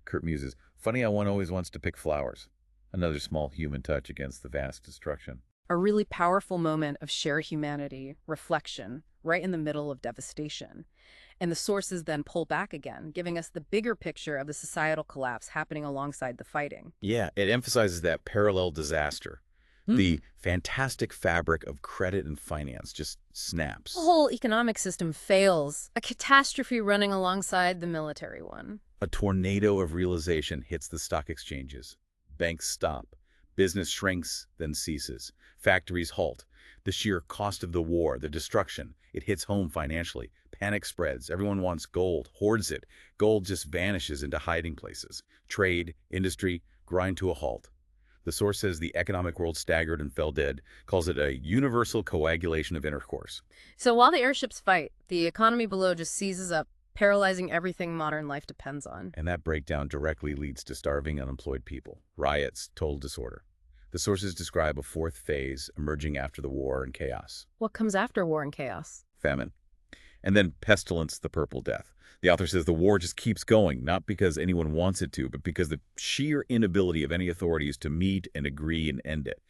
Kurt muses, funny how one always wants to pick flowers. Another small human touch against the vast destruction. A really powerful moment of shared humanity, reflection, right in the middle of devastation. And the sources then pull back again, giving us the bigger picture of the societal collapse happening alongside the fighting. Yeah, it emphasizes that parallel disaster. The fantastic fabric of credit and finance just snaps. The whole economic system fails, a catastrophe running alongside the military one. A tornado of realization hits the stock exchanges. Banks stop. Business shrinks, then ceases. Factories halt. The sheer cost of the war, the destruction, it hits home financially. Panic spreads. Everyone wants gold, hoards it. Gold just vanishes into hiding places. Trade, industry, grind to a halt. The source says the economic world staggered and fell dead, calls it a universal coagulation of intercourse. So while the airships fight, the economy below just seizes up, paralyzing everything modern life depends on. And that breakdown directly leads to starving unemployed people, riots, total disorder. The sources describe a fourth phase emerging after the war and chaos. What comes after war and chaos? Famine. And then pestilence, the purple death. The author says the war just keeps going, not because anyone wants it to, but because the sheer inability of any authorities to meet and agree and end it.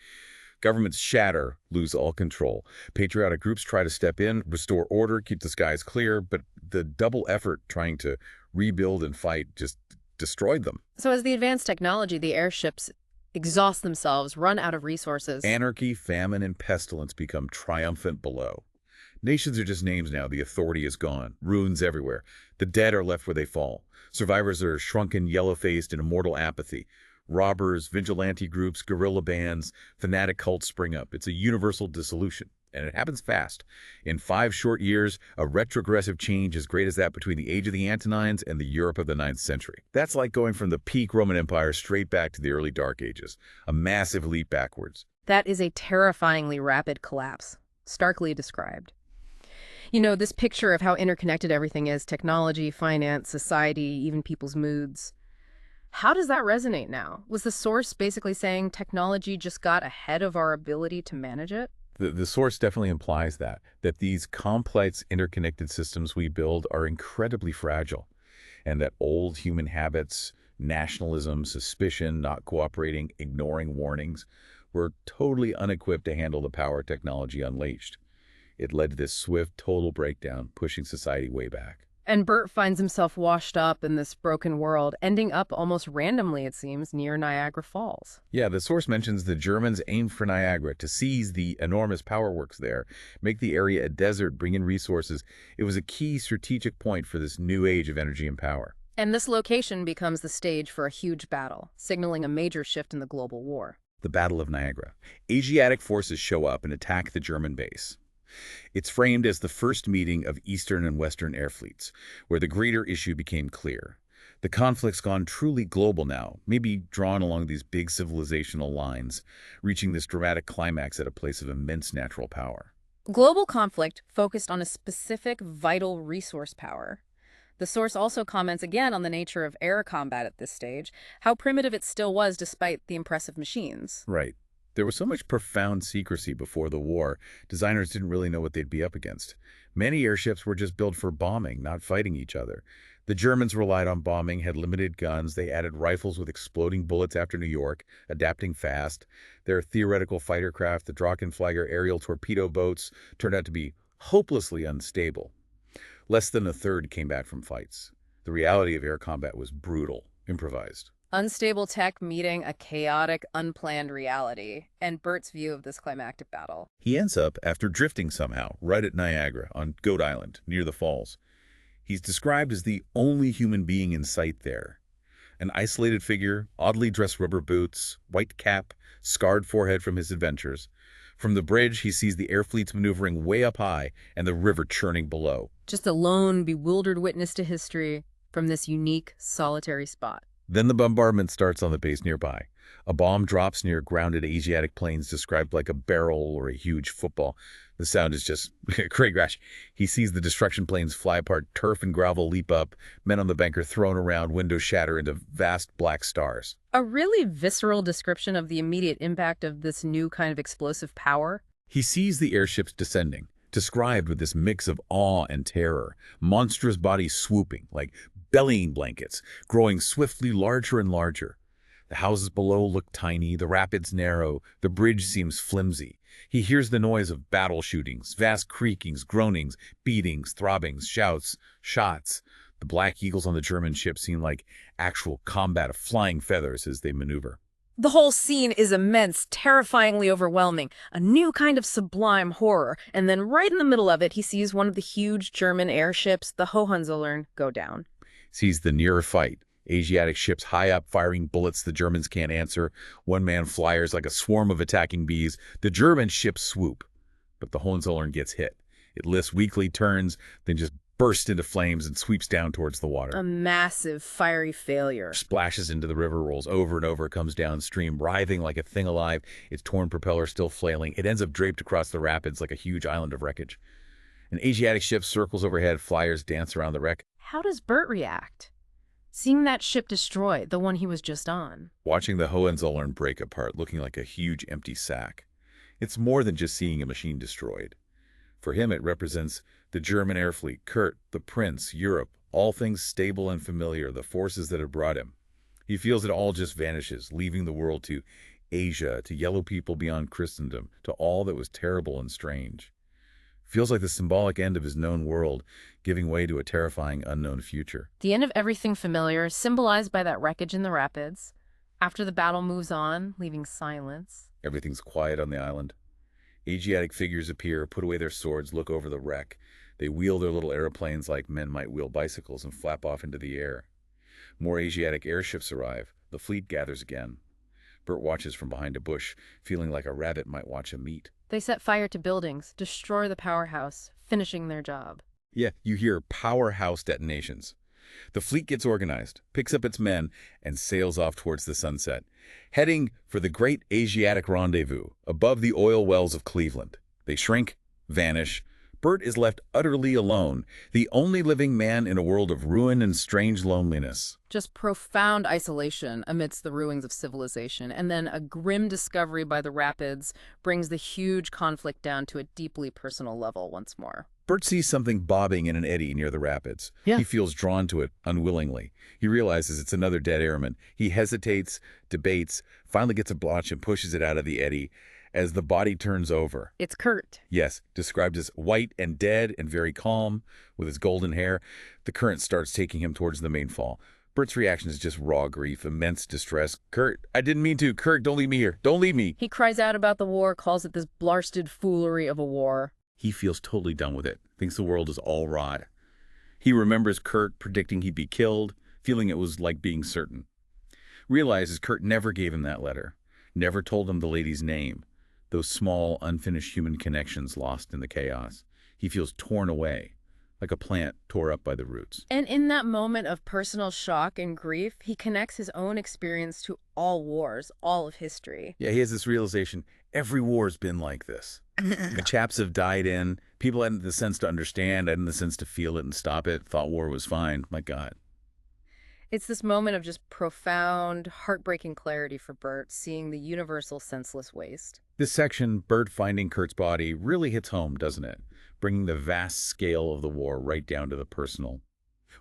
Governments shatter, lose all control. Patriotic groups try to step in, restore order, keep the skies clear, but the double effort trying to rebuild and fight just destroyed them. So as the advanced technology, the airships exhaust themselves, run out of resources. Anarchy, famine, and pestilence become triumphant below. Nations are just names now. The authority is gone. Ruins everywhere. The dead are left where they fall. Survivors are shrunken, yellow-faced, in immortal apathy. Robbers, vigilante groups, guerrilla bands, fanatic cults spring up. It's a universal dissolution, and it happens fast. In 5 short years, a retrogressive change as great as that between the age of the Antonines and the Europe of the 9th century. That's like going from the peak Roman Empire straight back to the early Dark Ages. A massive leap backwards. That is a terrifyingly rapid collapse, starkly described. You know, this picture of how interconnected everything is, technology, finance, society, even people's moods. How does that resonate now? Was the source basically saying technology just got ahead of our ability to manage it? The source definitely implies that these complex interconnected systems we build are incredibly fragile, and that old human habits, nationalism, suspicion, not cooperating, ignoring warnings, were totally unequipped to handle the power technology unleashed. It led to this swift, total breakdown, pushing society way back. And Bert finds himself washed up in this broken world, ending up almost randomly, it seems, near Niagara Falls. Yeah, the source mentions the Germans aimed for Niagara to seize the enormous power works there, make the area a desert, bring in resources. It was a key strategic point for this new age of energy and power. And this location becomes the stage for a huge battle, signaling a major shift in the global war. The Battle of Niagara. Asiatic forces show up and attack the German base. It's framed as the first meeting of Eastern and Western air fleets, where the greater issue became clear. The conflict's gone truly global now, maybe drawn along these big civilizational lines, reaching this dramatic climax at a place of immense natural power. Global conflict focused on a specific vital resource power. The source also comments again on the nature of air combat at this stage, how primitive it still was despite the impressive machines. Right. There was so much profound secrecy before the war, designers didn't really know what they'd be up against. Many airships were just built for bombing, not fighting each other. The Germans relied on bombing, had limited guns, they added rifles with exploding bullets after New York, adapting fast. Their theoretical fighter craft, the Drachenflieger aerial torpedo boats, turned out to be hopelessly unstable. Less than a third came back from fights. The reality of air combat was brutal, improvised. Unstable tech meeting a chaotic, unplanned reality, and Bert's view of this climactic battle. He ends up, after drifting somehow, right at Niagara, on Goat Island, near the falls. He's described as the only human being in sight there. An isolated figure, oddly dressed rubber boots, white cap, scarred forehead from his adventures. From the bridge, he sees the air fleets maneuvering way up high and the river churning below. Just a lone, bewildered witness to history from this unique, solitary spot. Then the bombardment starts on the base nearby. A bomb drops near grounded Asiatic planes described like a barrel or a huge football. The sound is just Craig Rash. He sees the destruction planes fly apart, turf and gravel leap up, men on the bank are thrown around, windows shatter into vast black stars. A really visceral description of the immediate impact of this new kind of explosive power. He sees the airships descending, described with this mix of awe and terror, monstrous bodies swooping, like bellying blankets, growing swiftly larger and larger. The houses below look tiny, the rapids narrow, the bridge seems flimsy. He hears the noise of battle shootings, vast creakings, groanings, beatings, throbbings, shouts, shots. The black eagles on the German ship seem like actual combat of flying feathers as they maneuver. The whole scene is immense, terrifyingly overwhelming, a new kind of sublime horror. And then right in the middle of it, he sees one of the huge German airships, the Hohenzollern, go down. Sees the nearer fight. Asiatic ships high up firing bullets the Germans can't answer. One man flyers like a swarm of attacking bees. The German ships swoop. But the Hohenzollern gets hit. It lifts weakly, turns, then just bursts into flames and sweeps down towards the water. A massive, fiery failure. Splashes into the river, rolls over and over, comes downstream, writhing like a thing alive, its torn propeller still flailing. It ends up draped across the rapids like a huge island of wreckage. An Asiatic ship circles overhead, flyers dance around the wreck. How does Bert react? Seeing that ship destroyed, the one he was just on. Watching the Hohenzollern break apart, looking like a huge empty sack. It's more than just seeing a machine destroyed. For him, it represents the German air fleet, Kurt, the Prince, Europe, all things stable and familiar, the forces that have brought him. He feels it all just vanishes, leaving the world to Asia, to yellow people beyond Christendom, to all that was terrible and strange. Feels like the symbolic end of his known world, giving way to a terrifying unknown future. The end of everything familiar, symbolized by that wreckage in the rapids. After the battle moves on, leaving silence. Everything's quiet on the island. Asiatic figures appear, put away their swords, look over the wreck. They wheel their little airplanes like men might wheel bicycles and flap off into the air. More Asiatic airships arrive. The fleet gathers again. Bert watches from behind a bush, feeling like a rabbit might watch a meat. They set fire to buildings, destroy the powerhouse, finishing their job. Yeah, you hear powerhouse detonations. The fleet gets organized, picks up its men, and sails off towards the sunset, heading for the great Asiatic rendezvous above the oil wells of Cleveland. They shrink, vanish. Bert is left utterly alone, the only living man in a world of ruin and strange loneliness. Just profound isolation amidst the ruins of civilization, and then a grim discovery by the rapids brings the huge conflict down to a deeply personal level once more. Bert sees something bobbing in an eddy near the rapids. Yeah. He feels drawn to it unwillingly. He realizes it's another dead airman. He hesitates, debates, finally gets a blotch and pushes it out of the eddy. As the body turns over. It's Kurt. Yes, described as white and dead and very calm, with his golden hair. The current starts taking him towards the main fall. Bert's reaction is just raw grief, immense distress. Kurt, I didn't mean to. Kurt, don't leave me here. Don't leave me. He cries out about the war, calls it this blarsted foolery of a war. He feels totally done with it, thinks the world is all rot. He remembers Kurt predicting he'd be killed, feeling it was like being certain. Realizes Kurt never gave him that letter, never told him the lady's name. Those small, unfinished human connections lost in the chaos. He feels torn away, like a plant tore up by the roots. And in that moment of personal shock and grief, he connects his own experience to all wars, all of history. Yeah, he has this realization, every war's been like this. The chaps have died in, people hadn't the sense to understand, hadn't the sense to feel it and stop it, thought war was fine. My God. It's this moment of just profound, heartbreaking clarity for Bert, seeing the universal senseless waste. This section, Bert finding Kurt's body, really hits home, doesn't it? Bringing the vast scale of the war right down to the personal.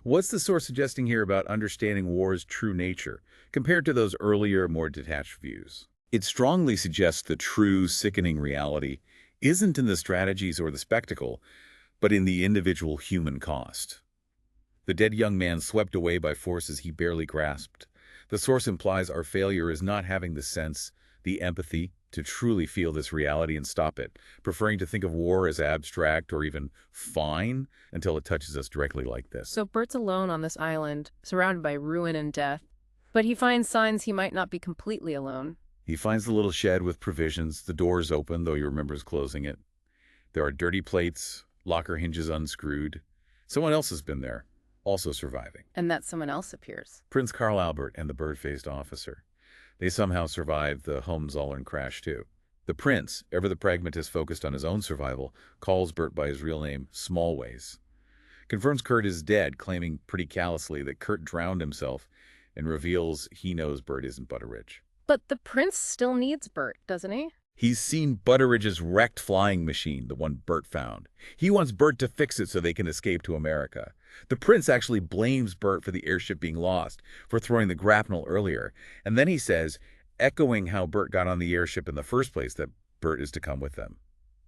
What's the source suggesting here about understanding war's true nature, compared to those earlier, more detached views? It strongly suggests the true, sickening reality isn't in the strategies or the spectacle, but in the individual human cost. The dead young man swept away by forces he barely grasped. The source implies our failure is not having the sense, the empathy, to truly feel this reality and stop it, preferring to think of war as abstract or even fine until it touches us directly like this. So Bert's alone on this island, surrounded by ruin and death, but he finds signs he might not be completely alone. He finds the little shed with provisions, the door is open, though he remembers closing it. There are dirty plates, locker hinges unscrewed. Someone else has been there, also surviving. And that someone else appears. Prince Karl Albert and the bird-faced officer. They somehow survived the Hohenzollern crash, too. The prince, ever the pragmatist focused on his own survival, calls Bert by his real name, Smallways. Confirms Kurt is dead, claiming pretty callously that Kurt drowned himself, and reveals he knows Bert isn't Butteridge. But the prince still needs Bert, doesn't he? He's seen Butteridge's wrecked flying machine, the one Bert found. He wants Bert to fix it so they can escape to America. The prince actually blames Bert for the airship being lost, for throwing the grapnel earlier. And then he says, echoing how Bert got on the airship in the first place, that Bert is to come with them.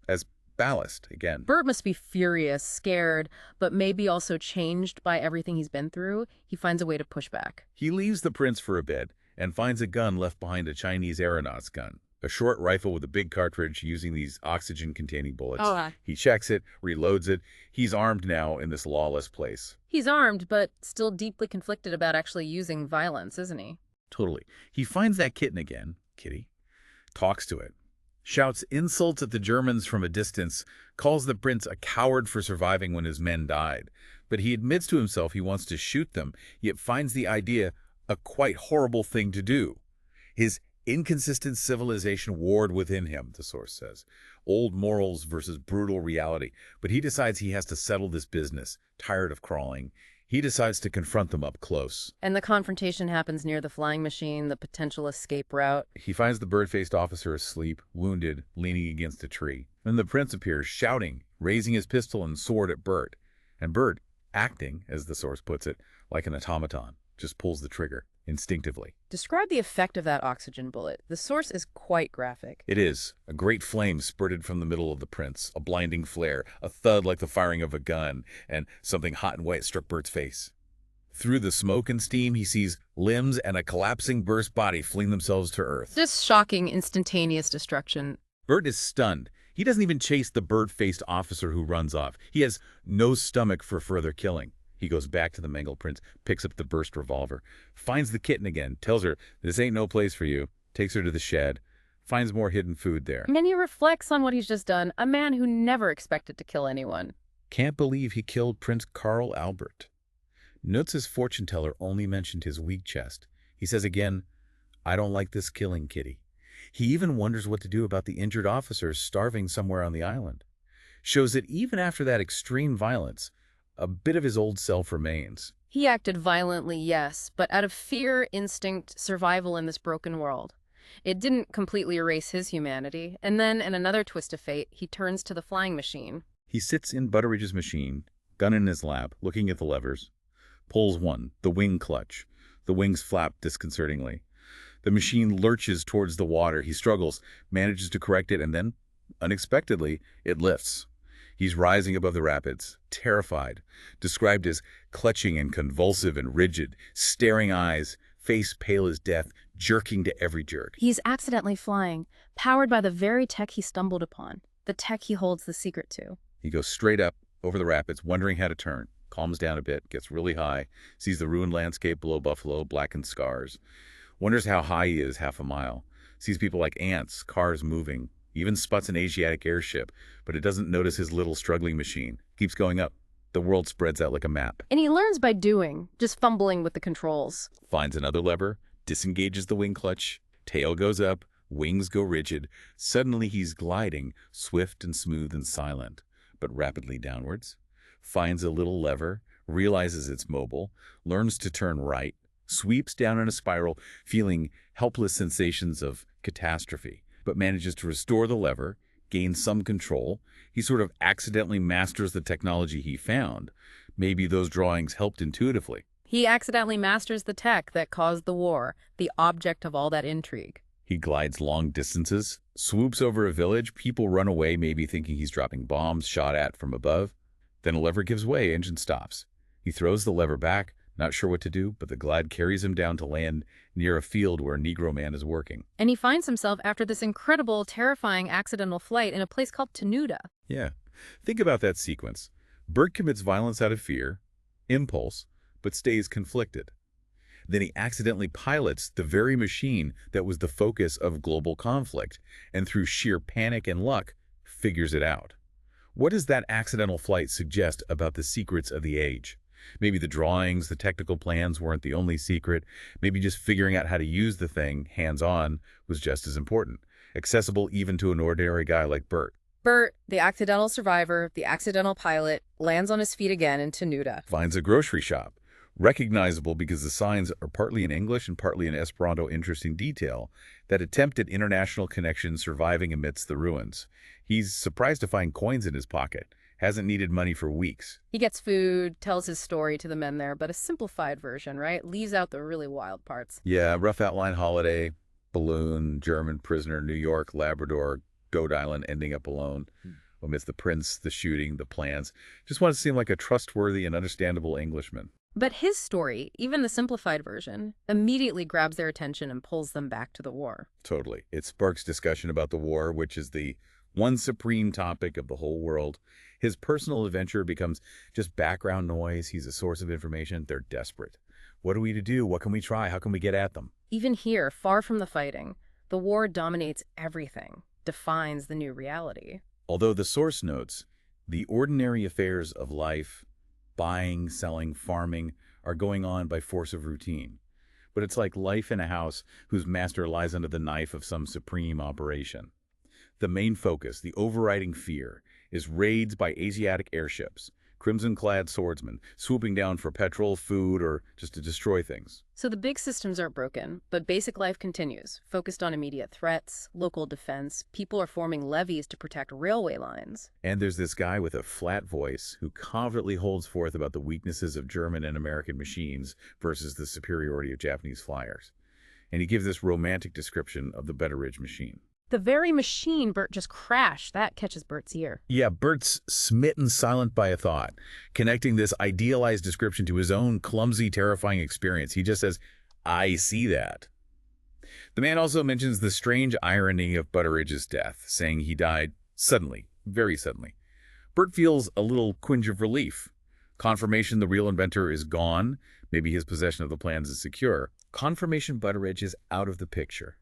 As ballast, again. Bert must be furious, scared, but maybe also changed by everything he's been through. He finds a way to push back. He leaves the prince for a bit and finds a gun left behind a Chinese aeronaut's gun. A short rifle with a big cartridge using these oxygen-containing bullets. He checks it, reloads it. He's armed now in this lawless place. He's armed, but still deeply conflicted about actually using violence, isn't he? Totally. He finds that kitten again, Kitty, talks to it, shouts insults at the Germans from a distance, calls the prince a coward for surviving when his men died. But he admits to himself he wants to shoot them, yet finds the idea a quite horrible thing to do. His inconsistent civilization warred within him, the source says. Old morals versus brutal reality. But he decides he has to settle this business, tired of crawling. He decides to confront them up close. And the confrontation happens near the flying machine, the potential escape route. He finds the bird-faced officer asleep, wounded, leaning against a tree. Then the prince appears, shouting, raising his pistol and sword at Bert. And Bert, acting, as the source puts it, like an automaton, just pulls the trigger instinctively. Describe the effect of that oxygen bullet. The source is quite graphic. It is. A great flame spurted from the middle of the prince, a blinding flare, a thud like the firing of a gun, and something hot and wet struck Bert's face. Through the smoke and steam, he sees limbs and a collapsing burst body fling themselves to earth. Just shocking, instantaneous destruction. Bert is stunned. He doesn't even chase the bird-faced officer who runs off. He has no stomach for further killing. He goes back to the mangled prince, picks up the burst revolver, finds the kitten again, tells her, this ain't no place for you, takes her to the shed, finds more hidden food there. And then he reflects on what he's just done, a man who never expected to kill anyone. Can't believe he killed Prince Karl Albert. Notes his fortune teller only mentioned his weak chest. He says again, I don't like this killing, Kitty. He even wonders what to do about the injured officers starving somewhere on the island. Shows that even after that extreme violence, a bit of his old self remains. He acted violently, yes, but out of fear, instinct, survival in this broken world. It didn't completely erase his humanity. And then, in another twist of fate, he turns to the flying machine. He sits in Butteridge's machine, gun in his lap, looking at the levers. Pulls one, the wing clutch. The wings flap disconcertingly. The machine lurches towards the water. He struggles, manages to correct it, and then, unexpectedly, it lifts. He's rising above the rapids, terrified, described as clutching and convulsive and rigid, staring eyes, face pale as death, jerking to every jerk. He's accidentally flying, powered by the very tech he stumbled upon, the tech he holds the secret to. He goes straight up over the rapids, wondering how to turn, calms down a bit, gets really high, sees the ruined landscape below Buffalo, blackened scars, wonders how high he is, half a mile, sees people like ants, cars moving, even spots an Asiatic airship, but it doesn't notice his little struggling machine. Keeps going up. The world spreads out like a map. And he learns by doing, just fumbling with the controls. Finds another lever, disengages the wing clutch, tail goes up, wings go rigid. Suddenly he's gliding, swift and smooth and silent, but rapidly downwards. Finds a little lever, realizes it's mobile, learns to turn right, sweeps down in a spiral, feeling helpless sensations of catastrophe, but manages to restore the lever, gain some control. He sort of accidentally masters the technology he found. Maybe those drawings helped intuitively. He accidentally masters the tech that caused the war, the object of all that intrigue. He glides long distances, swoops over a village, people run away, maybe thinking he's dropping bombs shot at from above. Then a lever gives way, engine stops. He throws the lever back, not sure what to do, but the glide carries him down to land near a field where a Negro man is working. And he finds himself after this incredible, terrifying accidental flight in a place called Tenuta. Yeah. Think about that sequence. Bert commits violence out of fear, impulse, but stays conflicted. Then he accidentally pilots the very machine that was the focus of global conflict, and through sheer panic and luck, figures it out. What does that accidental flight suggest about the secrets of the age? Maybe the drawings, the technical plans weren't the only secret. Maybe just figuring out how to use the thing, hands-on, was just as important, accessible even to an ordinary guy like Bert. Bert, the accidental survivor, the accidental pilot, lands on his feet again in Tenuta. Finds a grocery shop, recognizable because the signs are partly in English and partly in Esperanto, interesting detail that attempt at international connection surviving amidst the ruins. He's surprised to find coins in his pocket. Hasn't needed money for weeks. He gets food, tells his story to the men there, but a simplified version, right? Leaves out the really wild parts. Yeah, rough outline holiday, balloon, German prisoner, New York, Labrador, Goat Island, ending up alone. Amidst the prince, the shooting, the plans. Just want to seem like a trustworthy and understandable Englishman. But his story, even the simplified version, immediately grabs their attention and pulls them back to the war. Totally. It sparks discussion about the war, which is the one supreme topic of the whole world. His personal adventure becomes just background noise. He's a source of information. They're desperate. What are we to do? What can we try? How can we get at them? Even here, far from the fighting, the war dominates everything, defines the new reality. Although the source notes, the ordinary affairs of life, buying, selling, farming, are going on by force of routine. But it's like life in a house whose master lies under the knife of some supreme operation. The main focus, the overriding fear, is raids by Asiatic airships, crimson-clad swordsmen, swooping down for petrol, food, or just to destroy things. So the big systems aren't broken, but basic life continues, focused on immediate threats, local defense. People are forming levees to protect railway lines. And there's this guy with a flat voice who confidently holds forth about the weaknesses of German and American machines versus the superiority of Japanese flyers. And he gives this romantic description of the Butteridge machine. The very machine Bert just crashed, that catches Bert's ear. Yeah, Bert's smitten silent by a thought, connecting this idealized description to his own clumsy, terrifying experience. He just says, I see that. The man also mentions the strange irony of Butteridge's death, saying he died suddenly, very suddenly. Bert feels a little twinge of relief. Confirmation the real inventor is gone. Maybe his possession of the plans is secure. Confirmation Butteridge is out of the picture.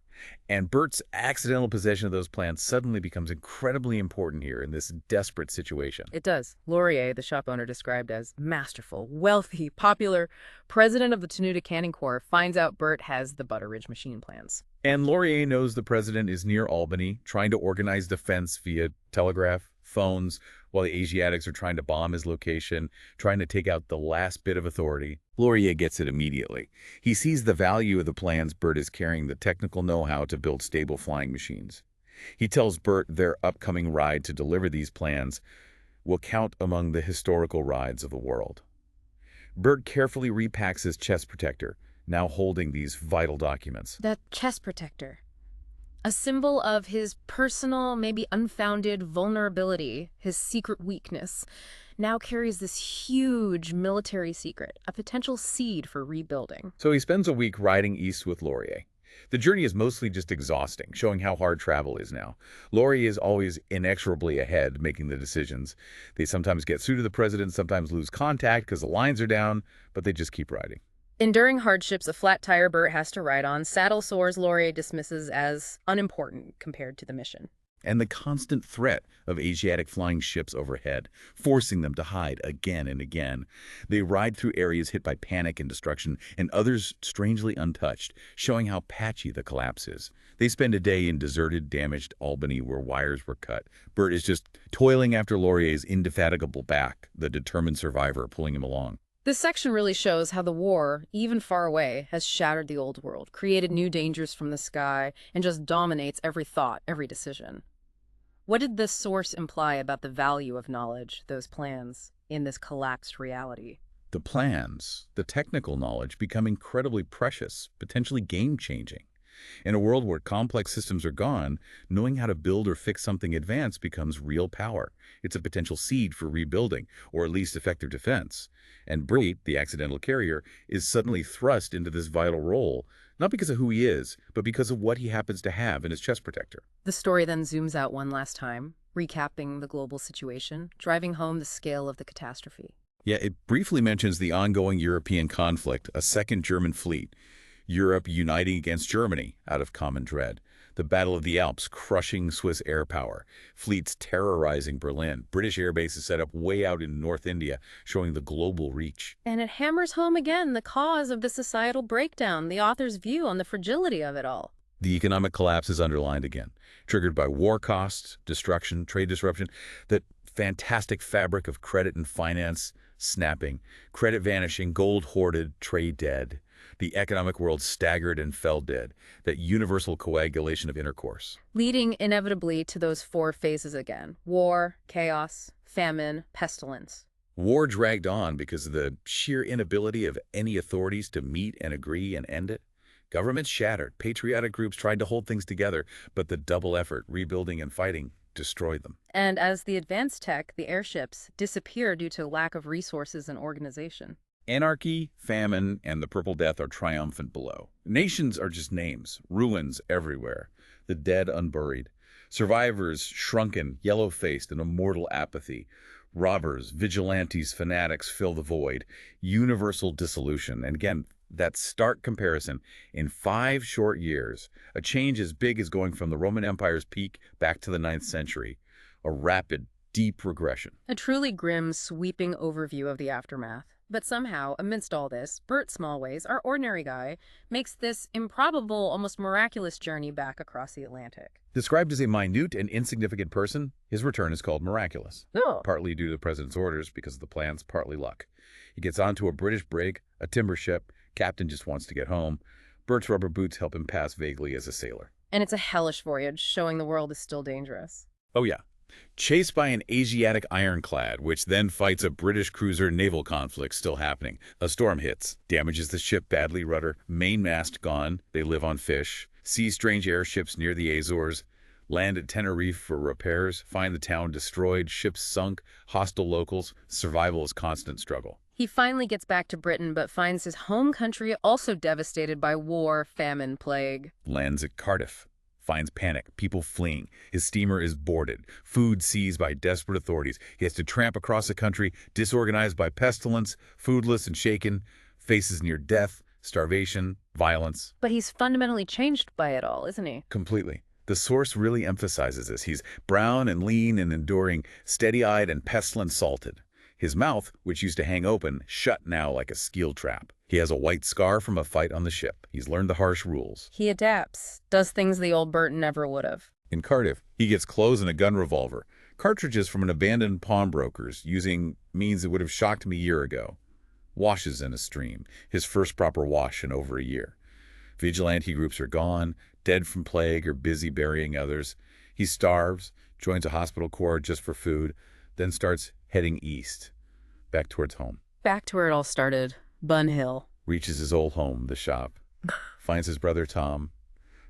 And Bert's accidental possession of those plans suddenly becomes incredibly important here in this desperate situation. It does. Laurier, the shop owner described as masterful, wealthy, popular, president of the Tenuta Canning Corps, finds out Bert has the Butteridge machine plans. And Laurier knows the president is near Albany, trying to organize defense via telegraph, phones, while the Asiatics are trying to bomb his location, trying to take out the last bit of authority. Laurier gets it immediately. He sees the value of the plans Bert is carrying, the technical know-how to build stable flying machines. He tells Bert their upcoming ride to deliver these plans will count among the historical rides of the world. Bert carefully repacks his chest protector, now holding these vital documents. That chest protector. A symbol of his personal, maybe unfounded vulnerability, his secret weakness, now carries this huge military secret, a potential seed for rebuilding. So he spends a week riding east with Laurier. The journey is mostly just exhausting, showing how hard travel is now. Laurier is always inexorably ahead, making the decisions. They sometimes get through to the president, sometimes lose contact because the lines are down, but they just keep riding. Enduring hardships, a flat tire Bert has to ride on, saddle sores Laurier dismisses as unimportant compared to the mission. And the constant threat of Asiatic flying ships overhead, forcing them to hide again and again. They ride through areas hit by panic and destruction, and others strangely untouched, showing how patchy the collapse is. They spend a day in deserted, damaged Albany where wires were cut. Bert is just toiling after Laurier's indefatigable back, the determined survivor pulling him along. This section really shows how the war, even far away, has shattered the old world, created new dangers from the sky, and just dominates every thought, every decision. What did this source imply about the value of knowledge, those plans, in this collapsed reality? The plans, the technical knowledge become incredibly precious, potentially game-changing. In a world where complex systems are gone, knowing how to build or fix something advanced becomes real power. It's a potential seed for rebuilding, or at least effective defense. And Brait, the accidental carrier, is suddenly thrust into this vital role, not because of who he is, but because of what he happens to have in his chest protector. The story then zooms out one last time, recapping the global situation, driving home the scale of the catastrophe. Yeah, it briefly mentions the ongoing European conflict, a second German fleet, Europe uniting against Germany out of common dread. The Battle of the Alps crushing Swiss air power. Fleets terrorizing Berlin. British air bases set up way out in North India, showing the global reach. And it hammers home again the cause of the societal breakdown, the author's view on the fragility of it all. The economic collapse is underlined again, triggered by war costs, destruction, trade disruption, that fantastic fabric of credit and finance snapping, credit vanishing, gold hoarded, trade dead. The economic world staggered and fell dead, that universal coagulation of intercourse. Leading inevitably to those four phases again: war, chaos, famine, pestilence. War dragged on because of the sheer inability of any authorities to meet and agree and end it. Governments shattered, patriotic groups tried to hold things together, but the double effort, rebuilding and fighting, destroyed them. And as the advanced tech, the airships, disappear due to lack of resources and organization. Anarchy, famine, and the Purple Death are triumphant below. Nations are just names, ruins everywhere, the dead unburied. Survivors shrunken, yellow-faced, in immortal apathy. Robbers, vigilantes, fanatics fill the void. Universal dissolution. And again, that stark comparison. In 5 short years, a change as big as going from the Roman Empire's peak back to the 9th century. A rapid, deep regression. A truly grim, sweeping overview of the aftermath. But somehow, amidst all this, Bert Smallways, our ordinary guy, makes this improbable, almost miraculous journey back across the Atlantic. Described as a minute and insignificant person, his return is called miraculous. Oh. Partly due to the president's orders because of the plans, partly luck. He gets onto a British brig, a timber ship. Captain just wants to get home. Bert's rubber boots help him pass vaguely as a sailor. And it's a hellish voyage, showing the world is still dangerous. Oh yeah. Chased by an Asiatic ironclad, which then fights a British cruiser naval conflict still happening. A storm hits, damages the ship badly, rudder, mainmast gone, they live on fish, see strange airships near the Azores, land at Tenerife for repairs, find the town destroyed, ships sunk, hostile locals, survival is constant struggle. He finally gets back to Britain, but finds his home country also devastated by war, famine, plague. Lands at Cardiff. Finds panic, people fleeing. His steamer is boarded, food seized by desperate authorities. He has to tramp across the country, disorganized by pestilence, foodless and shaken, faces near death, starvation, violence. But he's fundamentally changed by it all, isn't he? Completely. The source really emphasizes this. He's brown and lean and enduring, steady-eyed and pestilence salted. His mouth, which used to hang open, shut now like a steel trap. He has a white scar from a fight on the ship. He's learned the harsh rules. He adapts, does things the old Bert never would have. In Cardiff, he gets clothes and a gun revolver, cartridges from an abandoned pawnbroker's using means that would have shocked him a year ago. Washes in a stream, his first proper wash in over a year. Vigilante groups are gone, dead from plague or busy burying others. He starves, joins a hospital corps just for food, then starts heading east, back towards home. Back to where it all started, Bun Hill. Reaches his old home, the shop. Finds his brother Tom.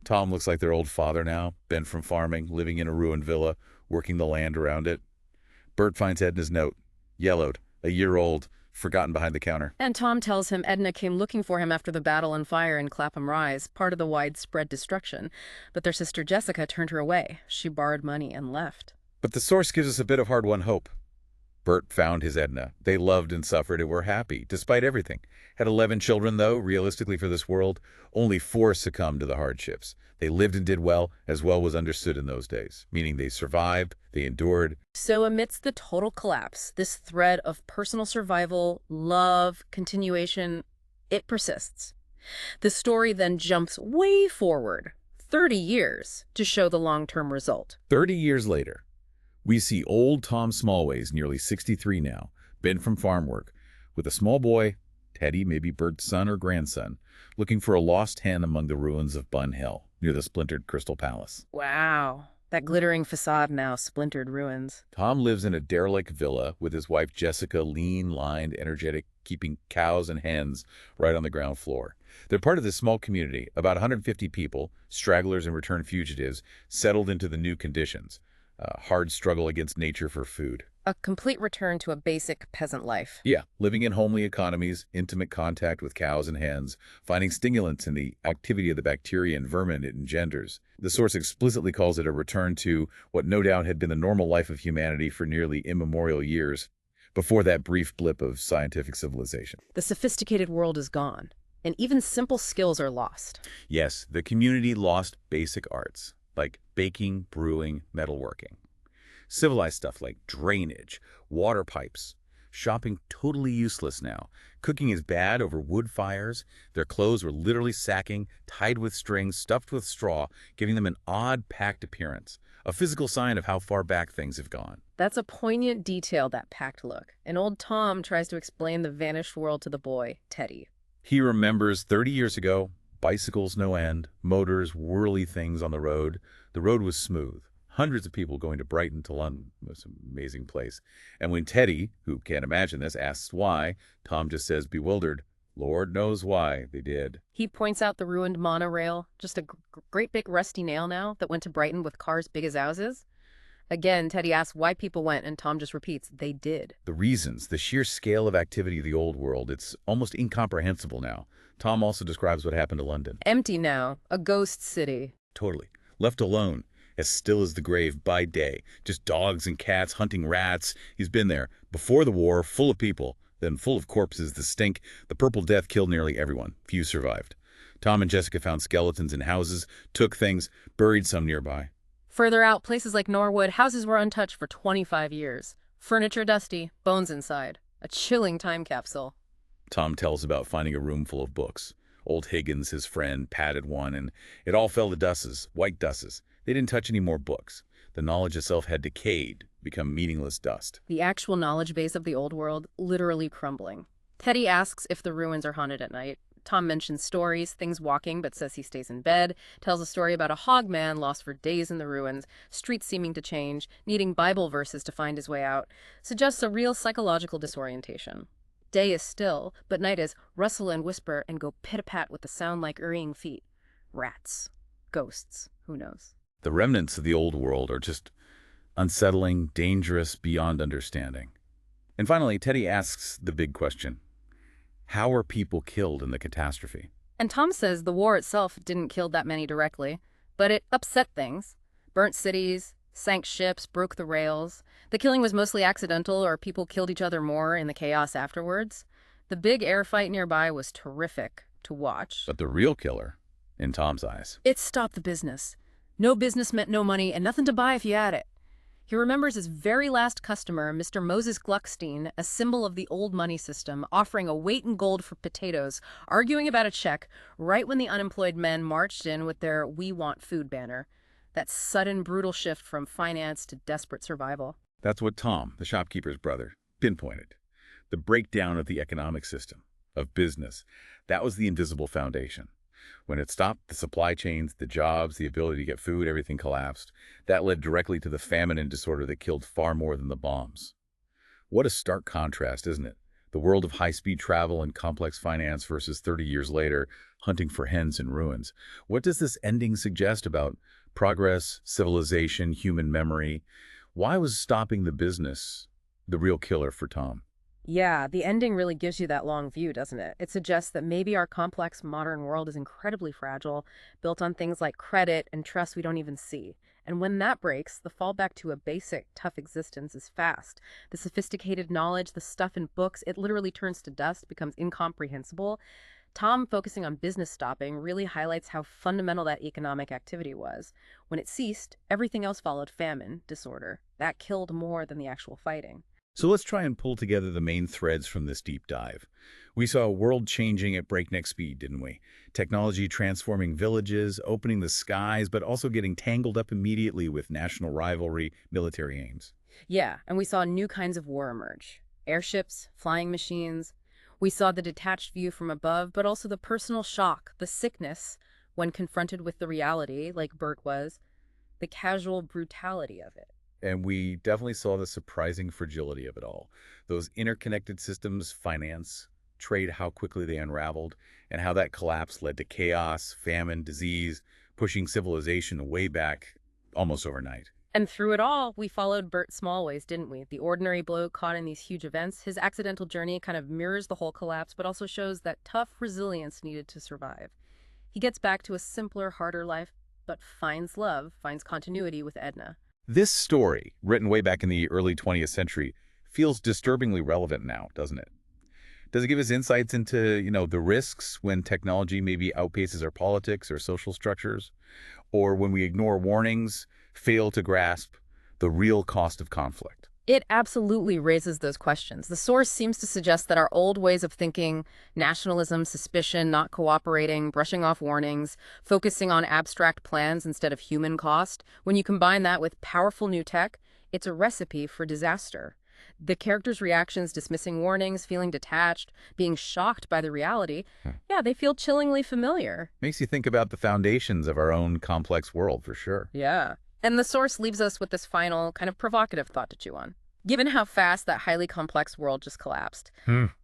Tom looks like their old father now, bent from farming, living in a ruined villa, working the land around it. Bert finds Edna's note, yellowed, a year old, forgotten behind the counter. And Tom tells him Edna came looking for him after the battle and fire in Clapham Rise, part of the widespread destruction. But their sister Jessica turned her away. She borrowed money and left. But the source gives us a bit of hard-won hope. Bert found his Edna. They loved and suffered and were happy, despite everything. Had 11 children, though, realistically for this world. Only 4 succumbed to the hardships. They lived and did well, as well was understood in those days, meaning they survived, they endured. So amidst the total collapse, this thread of personal survival, love, continuation, it persists. The story then jumps way forward, 30 years, to show the long-term result. 30 years later, we see old Tom Smallways, nearly 63 now, bent from farm work, with a small boy, Teddy, maybe Bert's son or grandson, looking for a lost hen among the ruins of Bun Hill, near the splintered Crystal Palace. Wow. That glittering facade now, splintered ruins. Tom lives in a derelict villa with his wife Jessica, lean-lined, energetic, keeping cows and hens right on the ground floor. They're part of this small community, about 150 people, stragglers and returned fugitives, settled into the new conditions. A hard struggle against nature for food. A complete return to a basic peasant life. Yeah, living in homely economies, intimate contact with cows and hens, finding stimulants in the activity of the bacteria and vermin it engenders. The source explicitly calls it a return to what no doubt had been the normal life of humanity for nearly immemorial years, before that brief blip of scientific civilization. The sophisticated world is gone, and even simple skills are lost. Yes, the community lost basic arts, like baking, brewing, metalworking. Civilized stuff like drainage, water pipes. Shopping totally useless now. Cooking is bad over wood fires. Their clothes were literally sacking, tied with strings, stuffed with straw, giving them an odd, packed appearance. A physical sign of how far back things have gone. That's a poignant detail, that packed look. And old Tom tries to explain the vanished world to the boy, Teddy. He remembers 30 years ago, bicycles no end, motors, whirly things on the road. The road was smooth. Hundreds of people going to Brighton to London. It was an amazing place. And when Teddy, who can't imagine this, asks why, Tom just says, bewildered, Lord knows why they did. He points out the ruined monorail, just a great big rusty nail now that went to Brighton with cars big as houses. Again, Teddy asks why people went, and Tom just repeats, they did. The reasons, the sheer scale of activity of the old world, it's almost incomprehensible now. Tom also describes what happened to London. Empty now, a ghost city. Totally. Left alone. As still as the grave by day. Just dogs and cats hunting rats. He's been there. Before the war, full of people. Then full of corpses, the stink. The Purple Death killed nearly everyone. Few survived. Tom and Jessica found skeletons in houses, took things, buried some nearby. Further out, places like Norwood, houses were untouched for 25 years. Furniture dusty, bones inside. A chilling time capsule. Tom tells about finding a room full of books. Old Higgins, his friend, patted one, and it all fell to dustes, white dustes. They didn't touch any more books. The knowledge itself had decayed, become meaningless dust. The actual knowledge base of the old world literally crumbling. Teddy asks if the ruins are haunted at night. Tom mentions stories, things walking, but says he stays in bed, tells a story about a hog man lost for days in the ruins, streets seeming to change, needing Bible verses to find his way out, suggests a real psychological disorientation. Day is still, but night is rustle and whisper and go pit-a-pat with a sound like hurrying feet. Rats. Ghosts. Who knows? The remnants of the old world are just unsettling, dangerous, beyond understanding. And finally, Teddy asks the big question. How are people killed in the catastrophe? And Tom says the war itself didn't kill that many directly, but it upset things. Burnt cities, sank ships, broke the rails. The killing was mostly accidental, or people killed each other more in the chaos afterwards. The big air fight nearby was terrific to watch. But the real killer, in Tom's eyes, It stopped the business. No business meant no money and nothing to buy if you had it. He remembers his very last customer, Mr. Moses Gluckstein, a symbol of the old money system, offering a weight in gold for potatoes, arguing about a check, right when the unemployed men marched in with their "We Want Food" banner. That sudden, brutal shift from finance to desperate survival. that's what Tom, the shopkeeper's brother, pinpointed. The breakdown of the economic system, of business. That was the invisible foundation. When it stopped, the supply chains, the jobs, the ability to get food, everything collapsed. That led directly to the famine and disorder that killed far more than the bombs. What a stark contrast, isn't it? The world of high-speed travel and complex finance versus 30 years later, hunting for hens in ruins. What does this ending suggest about progress, civilization, human memory? Why was stopping the business the real killer for Tom? Yeah, the ending really gives you that long view, doesn't it? It suggests that maybe our complex modern world is incredibly fragile, built on things like credit and trust we don't even see. And when that breaks, the fallback to a basic, tough existence is fast. The sophisticated knowledge, the stuff in books, it literally turns to dust, becomes incomprehensible. Tom focusing on business stopping really highlights how fundamental that economic activity was. When it ceased, everything else followed: famine, disorder. That killed more than the actual fighting. So let's try and pull together the main threads from this deep dive. We saw a world changing at breakneck speed, didn't we? Technology transforming villages, opening the skies, but also getting tangled up immediately with national rivalry, military aims. Yeah, and we saw new kinds of war emerge. Airships, flying machines. We saw the detached view from above, but also the personal shock, the sickness when confronted with the reality, like Bert was, the casual brutality of it. And we definitely saw the surprising fragility of it all. Those interconnected systems, finance, trade, how quickly they unraveled, and how that collapse led to chaos, famine, disease, pushing civilization way back almost overnight. And through it all, we followed Bert Smallways, didn't we? The ordinary bloke caught in these huge events. His accidental journey kind of mirrors the whole collapse, but also shows that tough resilience needed to survive. He gets back to a simpler, harder life, but finds love, finds continuity with Edna. This story, written way back in the early 20th century, feels disturbingly relevant now, doesn't it? Does it give us insights into, the risks when technology maybe outpaces our politics or social structures? Or when we ignore warnings, fail to grasp the real cost of conflict? It absolutely raises those questions. The source seems to suggest that our old ways of thinking, nationalism, suspicion, not cooperating, brushing off warnings, focusing on abstract plans instead of human cost, when you combine that with powerful new tech, it's a recipe for disaster. The characters' reactions, dismissing warnings, feeling detached, being shocked by the reality, yeah, they feel chillingly familiar. Makes you think about the foundations of our own complex world, for sure. Yeah. And the source leaves us with this final, kind of provocative thought to chew on. Given how fast that highly complex world just collapsed,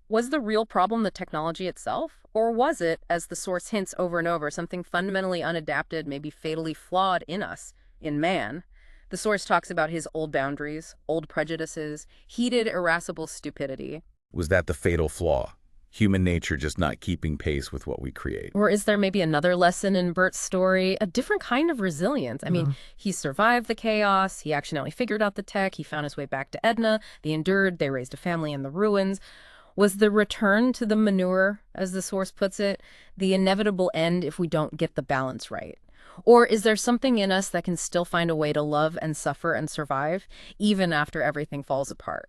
was the real problem the technology itself? Or was it, as the source hints over and over, something fundamentally unadapted, maybe fatally flawed in us, in man? The source talks about his old boundaries, old prejudices, heated, irascible stupidity. Was that the fatal flaw? Human nature just not keeping pace with what we create? Or is there maybe another lesson in Bert's story, a different kind of resilience? I mean, he survived the chaos, he accidentally figured out the tech, he found his way back to Edna, they endured, they raised a family in the ruins. Was the return to the manure, as the source puts it, the inevitable end if we don't get the balance right? Or is there something in us that can still find a way to love and suffer and survive, even after everything falls apart?